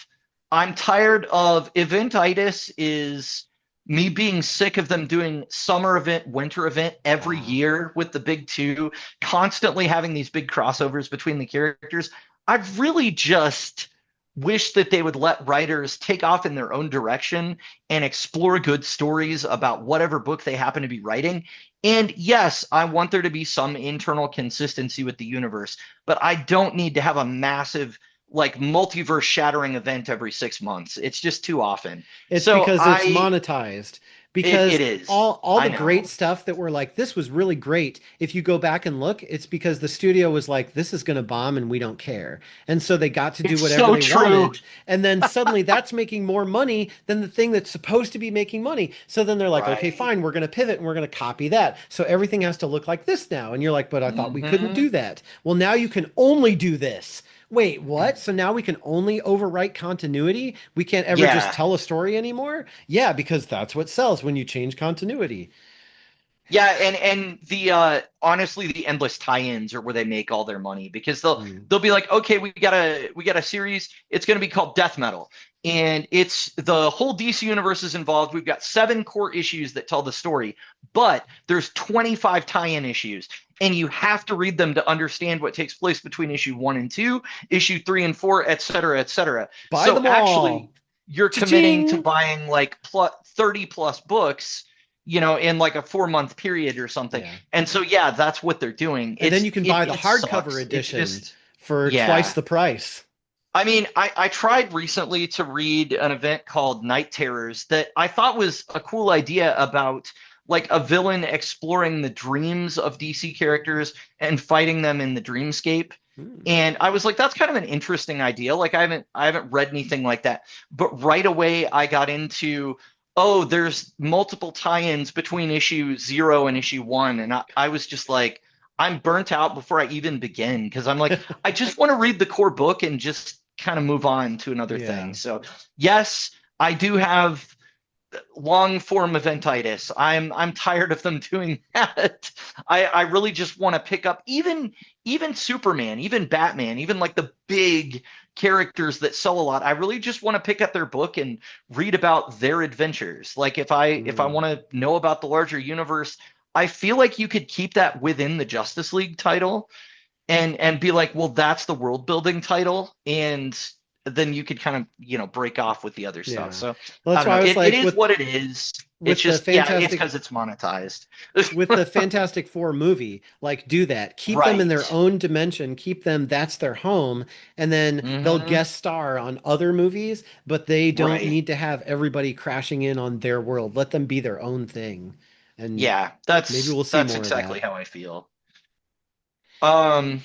I'm tired of eventitis is me being sick of them doing summer event, winter event every Ah. year with the big two, constantly having these big crossovers between the characters. I really just wish that they would let writers take off in their own direction and explore good stories about whatever book they happen to be writing. And yes, I want there to be some internal consistency with the universe, but I don't need to have a massive, like, multiverse shattering event every 6 months. It's just too often. It's So because it's monetized. it Because is. all I the great know. stuff that we're like, this was really great. If you go back and look, it's because the studio was like, this is going to bomb and we don't care. And so they got to do It's whatever so they true. wanted. And then suddenly that's making more money than the thing that's supposed to be making money. So then they're like, okay, Right. fine, we're going to pivot and we're going to copy that. So everything has to look like this now. And you're like, but I thought we couldn't Hmm. do that. Well, now you can only do this. Wait, what? So now we can only overwrite continuity? We can't ever just Yeah. tell a story anymore? Yeah, because that's what sells when you change continuity. Yeah, and the honestly the endless tie-ins are where they make all their money because they'll Mm. they'll be like, okay, we got a series. It's going to be called Death Metal, and it's the whole DC universe is involved. We've got 7 core issues that tell the story, but there's 25 tie-in issues, and you have to read them to understand what takes place between issue 1 and 2, issue 3 and 4, et cetera, et cetera. Buy So them actually, all. you're committing to Cha-ching! buying like 30 plus books, in like a 4 month period or something. Yeah. And so yeah, that's what they're doing. And then you It's can it buy the it hardcover sucks. It's edition just for twice yeah. the price. I mean, I tried recently to read an event called Night Terrors that I thought was a cool idea about like a villain exploring the dreams of DC characters and fighting them in the dreamscape. Hmm. And I was like, that's kind of an interesting idea. Like I haven't read anything like that. But right away I got into, oh, there's multiple tie-ins between issue 0 and issue 1. And I was just like, I'm burnt out before I even begin because I'm like, I just want to read the core book and just kind of move on to another thing. Yeah. So yes, I do have long form eventitis. I'm tired of them doing that. I really just want to pick up even Superman, even Batman, even like the big characters that sell a lot. I really just want to pick up their book and read about their adventures. Like if I Hmm. want to know about the larger universe, I feel like you could keep that within the Justice League title and be like, well, that's the world building title, and then you could kind of break off with the other stuff. Yeah. So Well, I that's don't why know. I was It like is what it is. It's with the just yeah, it's Fantastic because it's monetized. with the Fantastic Four movie, like do that. Keep them in their Right. own dimension, keep them, that's their home, and then they'll Hmm. guest star on other movies, but they don't Right. need to have everybody crashing in on their world. Let them be their own thing. And Yeah, maybe that's we'll see that's more of exactly that. how I feel. Um,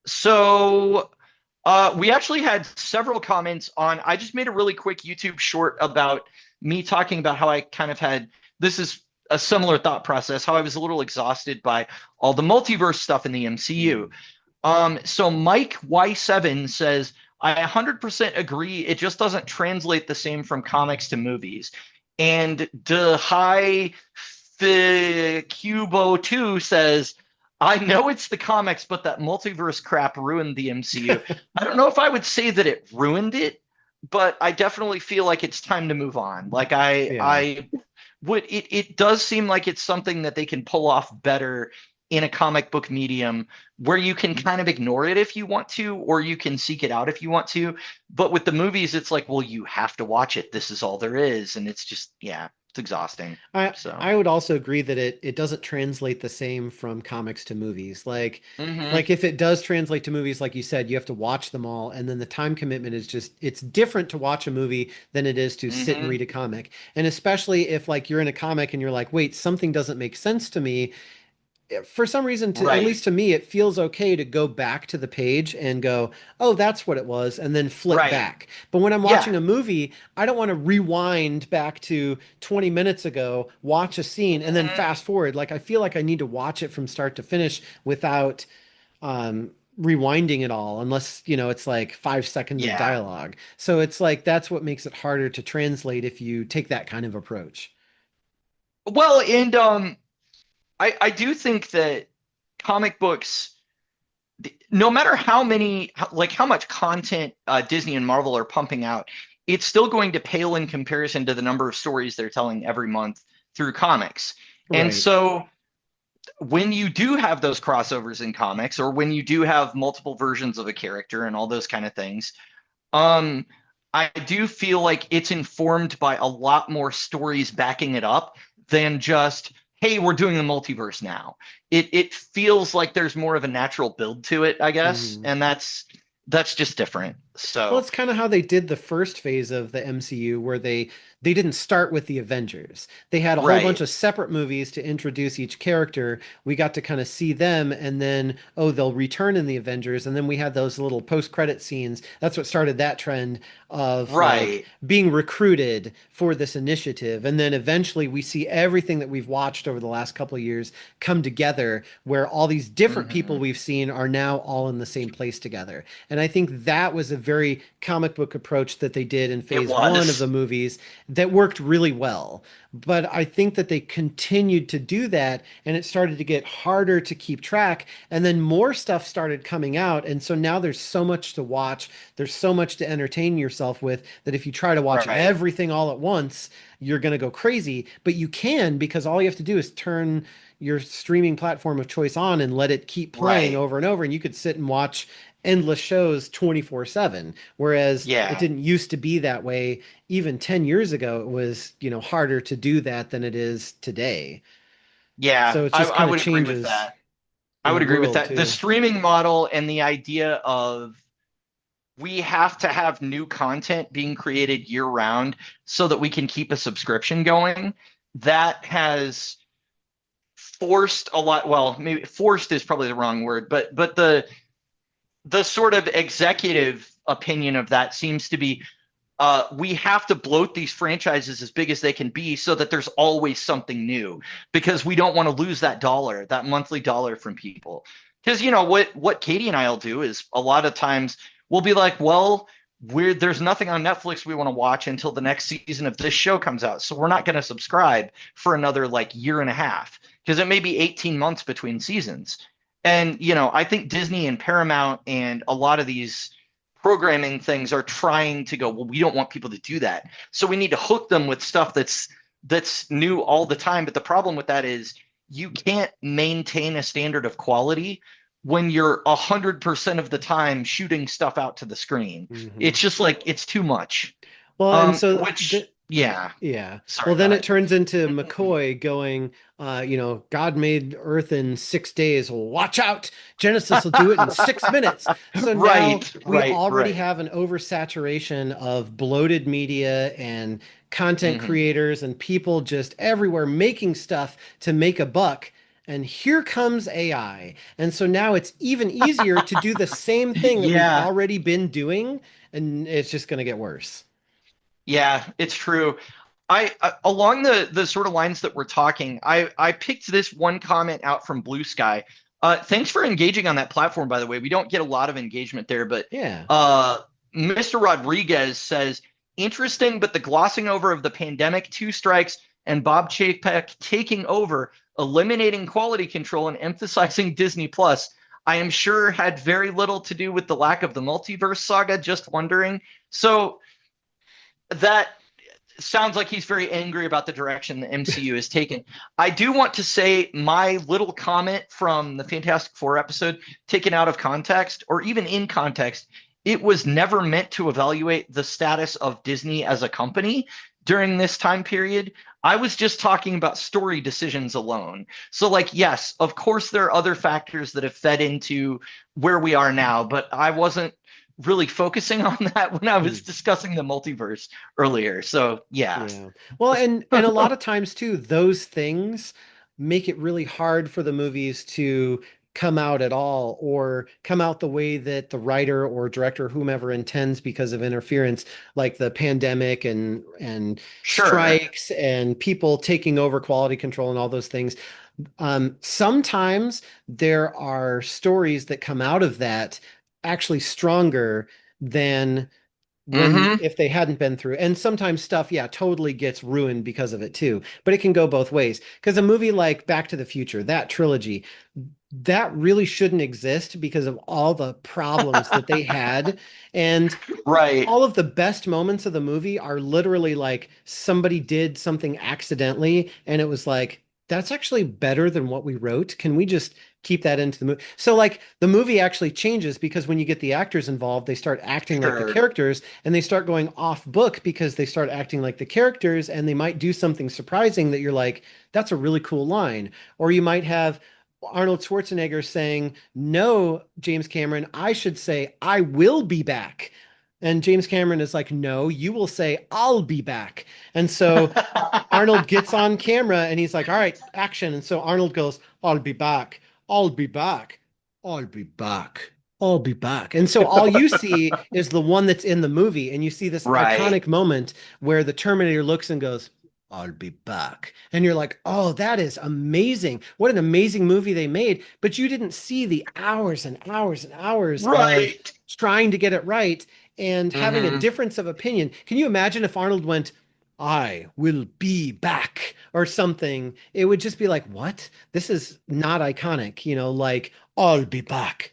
so we actually had several comments on. I just made a really quick YouTube short about me talking about how I kind of had this is a similar thought process, how I was a little exhausted by all the multiverse stuff in the MCU. Mm. So Mike Y7 says, I 100% agree. It just doesn't translate the same from comics to movies. And De High Cubo 2 says, I know it's the comics, but that multiverse crap ruined the MCU. I don't know if I would say that it ruined it, but I definitely feel like it's time to move on. Like Yeah. I would it does seem like it's something that they can pull off better in a comic book medium where you can kind of ignore it if you want to, or you can seek it out if you want to. But with the movies, it's like, well, you have to watch it. This is all there is. And it's just, yeah, it's exhausting. I So, I would also agree that it doesn't translate the same from comics to movies. hmm. Like if it does translate to movies, like you said, you have to watch them all, and then the time commitment is just it's different to watch a movie than it is to sit and Hmm. read a comic. And especially if like you're in a comic and you're like, wait, something doesn't make sense to me, for some reason, to at Right. least to me, it feels okay to go back to the page and go, oh, that's what it was, and then flip Right. back. But when I'm Yeah. watching a movie, I don't want to rewind back to 20 minutes ago, watch a scene, and then Hmm. fast forward. Like I feel like I need to watch it from start to finish without um rewinding it all, unless, it's like 5 seconds of Yeah. dialogue. So it's like that's what makes it harder to translate if you take that kind of approach. Well, and I do think that comic books no matter how much content Disney and Marvel are pumping out, it's still going to pale in comparison to the number of stories they're telling every month through comics. And Right. so when you do have those crossovers in comics, or when you do have multiple versions of a character and all those kind of things, um, I do feel like it's informed by a lot more stories backing it up than just, hey, we're doing the multiverse now. It feels like there's more of a natural build to it, I guess, Mhm. and that's just different. Well, So, it's kind of how they did the first phase of the MCU, where they didn't start with the Avengers. They had a whole bunch right. of separate movies to introduce each character. We got to kind of see them, and then oh, they'll return in the Avengers, and then we had those little post-credit scenes. That's what started that trend of like Right. being recruited for this initiative, and then eventually we see everything that we've watched over the last couple of years come together, where all these different people Hmm. we've seen are now all in the same place together. And I think that was a very comic book approach that they did in It phase one of the was. movies that worked really well. But I think that they continued to do that, and it started to get harder to keep track. And then more stuff started coming out. And so now there's so much to watch. There's so much to entertain yourself with that if you try to watch Right. everything all at once, you're going to go crazy. But you can, because all you have to do is turn your streaming platform of choice on and let it keep playing Right. over and over. And you could sit and watch endless shows 24/7, whereas it Yeah. didn't used to be that way. Even 10 years ago it was, harder to do that than it is today. Yeah. So it just I kind of would agree with changes that. I in the would agree with world that. The too. streaming model and the idea of we have to have new content being created year round so that we can keep a subscription going, that has forced a lot. Well, maybe forced is probably the wrong word, but the sort of executive opinion of that seems to be, we have to bloat these franchises as big as they can be so that there's always something new, because we don't want to lose that dollar, that monthly dollar from people. Because what Katie and I'll do is a lot of times we'll be like, well, there's nothing on Netflix we want to watch until the next season of this show comes out, so we're not going to subscribe for another like year and a half, because it may be 18 months between seasons. And I think Disney and Paramount and a lot of these programming things are trying to go, well, we don't want people to do that, so we need to hook them with stuff that's new all the time. But the problem with that is you can't maintain a standard of quality when you're 100% of the time shooting stuff out to the screen. Hmm. It's just like it's too much. Well, and so Which, yeah, yeah. Well, sorry, go then it ahead. turns into McCoy going, God made Earth in 6 days. Well, watch out. Genesis will do it in 6 minutes. So now Right, we right, already right. have an oversaturation of bloated media and content Hmm. creators and people just everywhere making stuff to make a buck. And here comes AI. And so now it's even easier to do the same thing that we've Yeah. already been doing, and it's just going to get worse. Yeah, it's true. Along the sort of lines that we're talking, I picked this one comment out from Blue Sky. Thanks for engaging on that platform, by the way. We don't get a lot of engagement there, but Yeah. uh, Mr. Rodriguez says, interesting, but the glossing over of the pandemic, two strikes, and Bob Chapek taking over, eliminating quality control and emphasizing Disney Plus. I am sure had very little to do with the lack of the multiverse saga. Just wondering. So that sounds like he's very angry about the direction the MCU has taken. I do want to say my little comment from the Fantastic Four episode, taken out of context or even in context, it was never meant to evaluate the status of Disney as a company during this time period. I was just talking about story decisions alone. So, like, yes, of course, there are other factors that have fed into where we are now, but I wasn't really focusing on that when I was discussing the multiverse earlier. So yeah. Yeah. Well, and a lot of times too, those things make it really hard for the movies to come out at all or come out the way that the writer or director, whomever intends because of interference, like the pandemic and Sure. strikes and people taking over quality control and all those things. Sometimes there are stories that come out of that actually stronger than when Mm-hmm. if they hadn't been through. And sometimes stuff, yeah, totally gets ruined because of it too, but it can go both ways. Because a movie like Back to the Future, that trilogy, that really shouldn't exist because of all the problems that they had. And Right. all of the best moments of the movie are literally like somebody did something accidentally and it was like, that's actually better than what we wrote. Can we just keep that into the movie? So like the movie actually changes because when you get the actors involved, they start acting like the Sure. characters and they start going off book because they start acting like the characters and they might do something surprising that you're like, that's a really cool line. Or you might have Arnold Schwarzenegger saying, "No, James Cameron, I should say, I will be back." And James Cameron is like, "No, you will say, I'll be back." And so Arnold gets on camera and he's like, "All right, action." And so Arnold goes, "I'll be back. I'll be back. I'll be back. I'll be back." And so all you see is the one that's in the movie. And you see this Right. iconic moment where the Terminator looks and goes, "I'll be back." And you're like, "Oh, that is amazing. What an amazing movie they made." But you didn't see the hours and hours and hours of Right. trying to get it right and having a Hmm. difference of opinion. Can you imagine if Arnold went, "I will be back," or something? It would just be like, what? This is not iconic, like, "I'll be back.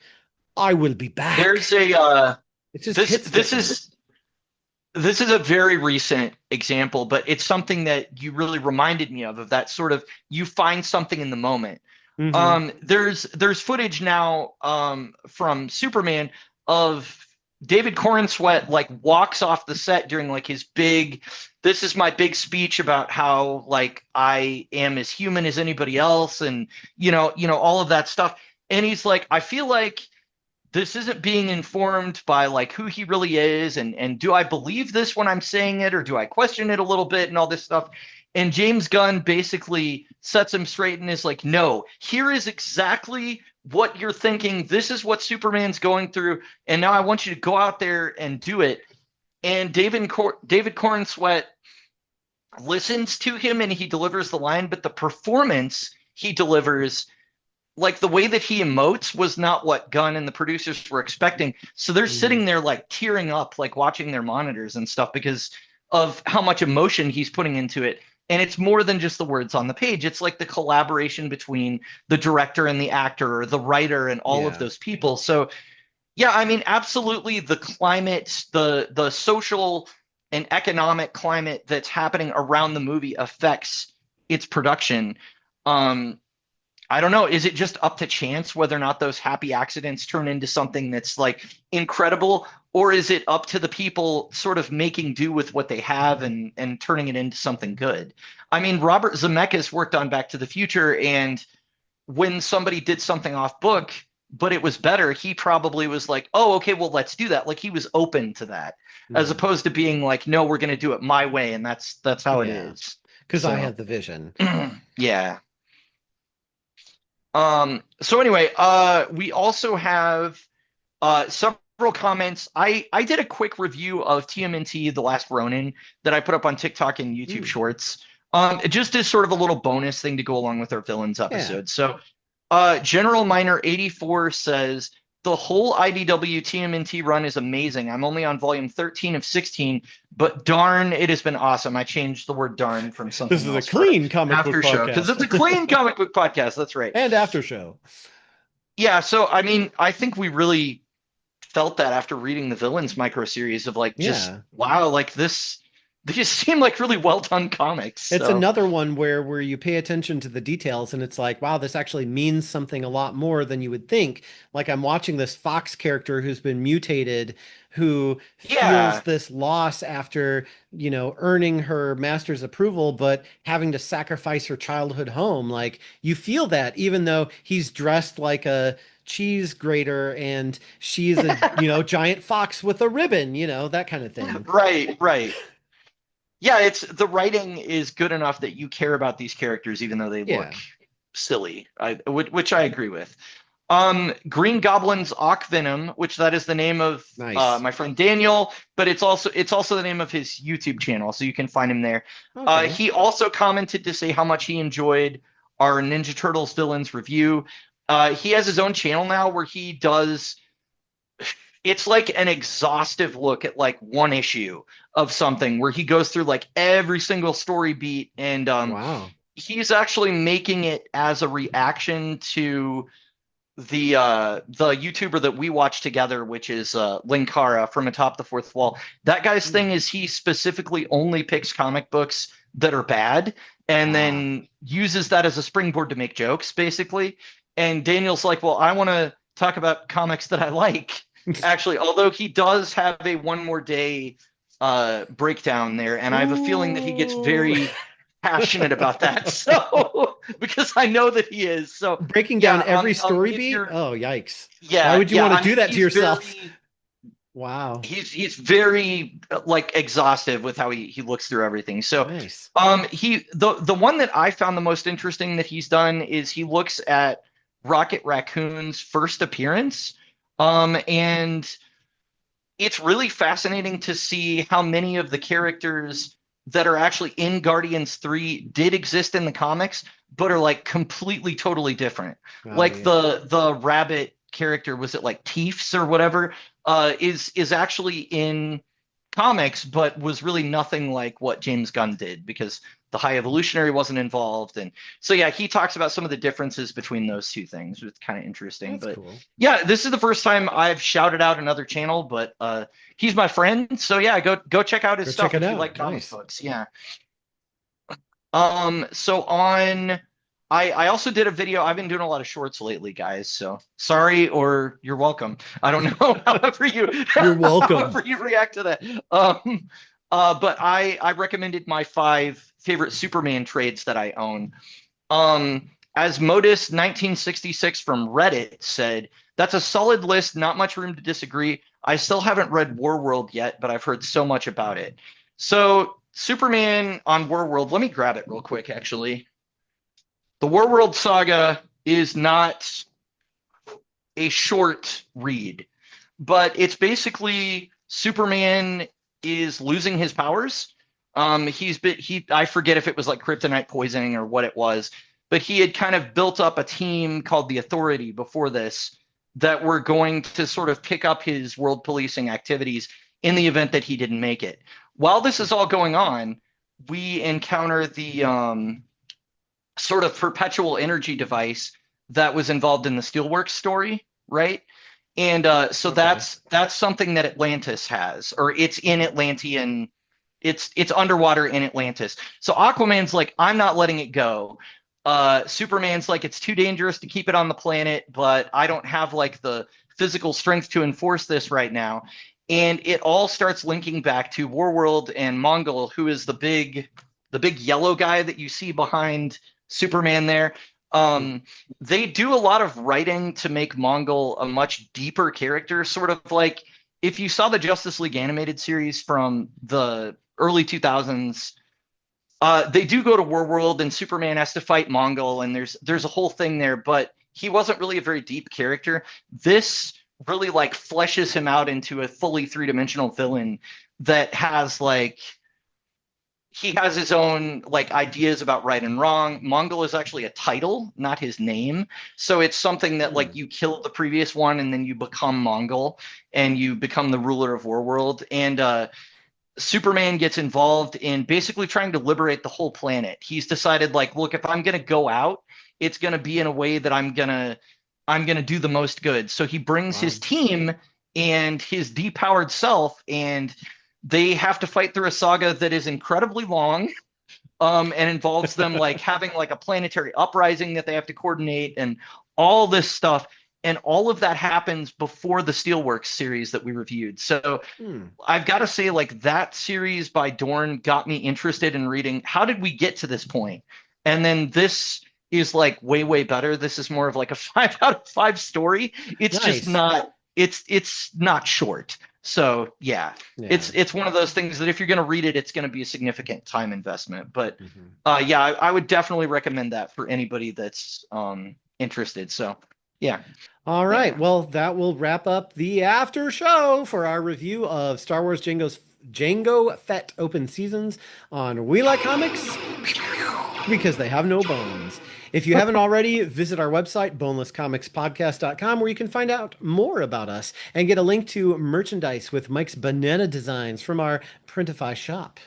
I will be There's back." a It just this hits this different. is this is a very recent example, but it's something that you really reminded me of that sort of you find something in the moment. Hmm. There's footage now from Superman of David Cornsweet like walks off the set during like his big this is my big speech about how like I am as human as anybody else and all of that stuff. And he's like, I feel like this isn't being informed by like who he really is and do I believe this when I'm saying it or do I question it a little bit and all this stuff. And James Gunn basically sets him straight and is like, no, here is exactly what you're thinking. This is what Superman's going through. And now I want you to go out there and do it. And David Cornsweet listens to him and he delivers the line, but the performance he delivers like the way that he emotes was not what Gunn and the producers were expecting. So they're sitting there like tearing up, like watching their monitors and stuff because of how much emotion he's putting into it. And it's more than just the words on the page. It's like the collaboration between the director and the actor or the writer and all of Yeah. those people. So yeah, I mean, absolutely the climate, the social and economic climate that's happening around the movie affects its production. Um, I don't know. Is it just up to chance whether or not those happy accidents turn into something that's like incredible, or is it up to the people sort of making do with what they have and turning it into something good? I mean, Robert Zemeckis worked on Back to the Future, and when somebody did something off book, but it was better, he probably was like, "Oh, okay, well, let's do that." Like he was open to that, as Hmm. opposed to being like, "No, we're going to do it my way," and that's how it Yeah. is. Because I So, had the vision. yeah. So anyway, we also have several comments. I did a quick review of TMNT The Last Ronin that I put up on TikTok and YouTube Mm. Shorts. Just as sort of a little bonus thing to go along with our villains Yeah. episode. So General Miner 84 says the whole IDW TMNT run is amazing. I'm only on volume 13 of 16, but darn, it has been awesome. I changed the word darn from This something is a else for clean comic book Aftershow because podcast. it's a clean comic book podcast. That's right. And after show. Yeah, so I mean, I think we really felt that after reading the villains micro series of like just Yeah. wow, like this these seem like really well done comics. It's So another one where you pay attention to the details and it's like, wow, this actually means something a lot more than you would think. Like I'm watching this Fox character who's been mutated, who feels yeah, this loss after, earning her master's approval, but having to sacrifice her childhood home. Like you feel that even though he's dressed like a cheese grater and she's a, giant fox with a ribbon, that kind of thing. right, right. Yeah, it's the writing is good enough that you care about these characters even though they look Yeah. silly. Which I agree with. Green Goblin's Ock Venom, which that is the name of Nice. my friend Daniel, but it's also the name of his YouTube channel, so you can find him there. Okay. He also commented to say how much he enjoyed our Ninja Turtles villains review. He has his own channel now where he does it's like an exhaustive look at like one issue of something where he goes through like every single story beat and Wow. he's actually making it as a reaction to the YouTuber that we watch together, which is Linkara from Atop the Fourth Wall. That guy's thing is he specifically only picks comic books that are bad and then uses that as a springboard to make jokes, basically. And Daniel's like, well, I want to talk about comics that I like. Actually, although he does have a One More Day breakdown there, and I have a feeling that he gets very passionate about that. So because I know that he is. So breaking down every story beat. Oh, yikes! Yeah. Why would you want to do that to he's yourself? Wow. He's very like exhaustive with how he looks through everything. So nice. The one that I found the most interesting that he's done is he looks at Rocket Raccoon's first appearance. And it's really fascinating to see how many of the characters that are actually in Guardians 3 did exist in the comics, but are like completely, totally different. Like the rabbit character, was it like Teefs or whatever, is actually in comics, but was really nothing like what James Gunn did because the High Evolutionary wasn't involved. And so, yeah, he talks about some of the differences between those two things. It's kind of interesting. That's cool. Yeah, this is the first time I've shouted out another channel, but he's my friend. So, yeah, go check out his stuff if you like comic books. Yeah. I also did a video. I've been doing a lot of shorts lately, guys. So sorry, or you're welcome. I don't know. You're welcome. However you react to that. But I recommended my 5 favorite Superman trades that I own. As Modus 1966 from Reddit said, that's a solid list. Not much room to disagree. I still haven't read Warworld yet, but I've heard so much about it. So Superman on Warworld. Let me grab it real quick, actually. The Warworld saga is not a short read, but it's basically Superman is losing his powers. I forget if it was like kryptonite poisoning or what it was, but he had kind of built up a team called the Authority before this that were going to sort of pick up his world policing activities in the event that he didn't make it. While this is all going on, we encounter the sort of perpetual energy device that was involved in the Steelworks story, right? And so that's something that Atlantis has, or it's in Atlantean. It's underwater in Atlantis. So Aquaman's like, I'm not letting it go. Superman's like, it's too dangerous to keep it on the planet, but I don't have like the physical strength to enforce this right now. And it all starts linking back to Warworld and Mongol, who is the big yellow guy that you see behind Superman there. They do a lot of writing to make Mongol a much deeper character, sort of like if you saw the Justice League animated series from the early 2000s, they do go to Warworld and Superman has to fight Mongol and there's a whole thing there, but he wasn't really a very deep character. This really like fleshes him out into a fully 3-dimensional villain that has like, he has his own like ideas about right and wrong. Mongol is actually a title, not his name. So it's something that like you kill the previous one and then you become Mongol and you become the ruler of Warworld. And Superman gets involved in basically trying to liberate the whole planet. He's decided like, look, if I'm going to go out, it's going to be in a way that I'm going to do the most good. So he brings his team and his depowered self, and they have to fight through a saga that is incredibly long, and involves them like having like a planetary uprising that they have to coordinate and all this stuff. And all of that happens before the Steelworks series that we reviewed. So I've got to say, like, that series by Dorn got me interested in reading, how did we get to this point? And then this is like way, way better. This is more of like a 5 out of 5 story. It's just not, it's not short. So yeah, it's one of those things that if you're going to read it, it's going to be a significant time investment. But yeah, I would definitely recommend that for anybody that's interested. So yeah. All right. Well, that will wrap up the after show for our review of Star Wars Jango Fett Open Seasons on We Like Comics because they have no bones. If you haven't already, visit our website, bonelesscomicspodcast.com, where you can find out more about us and get a link to merchandise with Mike's banana designs from our Printify shop.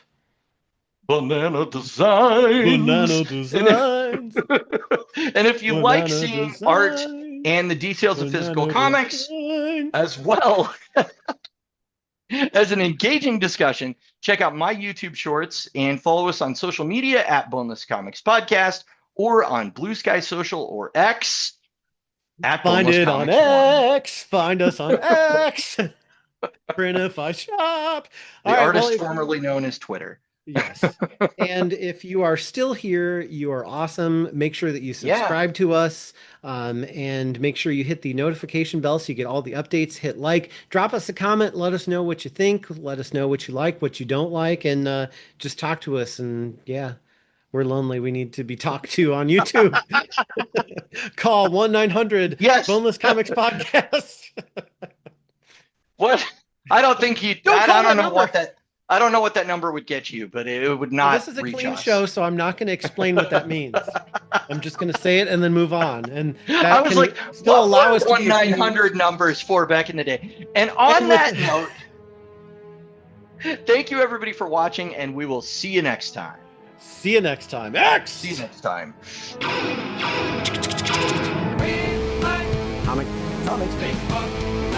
Banana designs. Banana designs. And if you like seeing art and the details of physical comics, as well as an engaging discussion, check out my YouTube shorts and follow us on social media at Boneless Comics Podcast or on Blue Sky Social or X at Find Boneless it Comics on 1. X. Find us on X. Printify shop. The artist formerly known as Twitter. Yes. And if you are still here, you are awesome. Make sure that you subscribe to us, and make sure you hit the notification bell so you get all the updates. Hit like, drop us a comment, let us know what you think, let us know what you like, what you don't like, and just talk to us. And yeah, we're lonely. We need to be talked to on YouTube. Call 1-900 Yes. Boneless Comics Podcast. What? I don't think you. Don't I call don't that know number. what that. I don't know what that number would get you, but it would not. Well, this is a reach clean us. show, so I'm not going to explain what that means. I'm just going to say it and then move on. And I that was can like, still what allow were us to be 1-900 numbers for back in the day? And on And that with- note, thank you everybody for watching, and we will see you next time. See you next time. X. See you next time. Comics.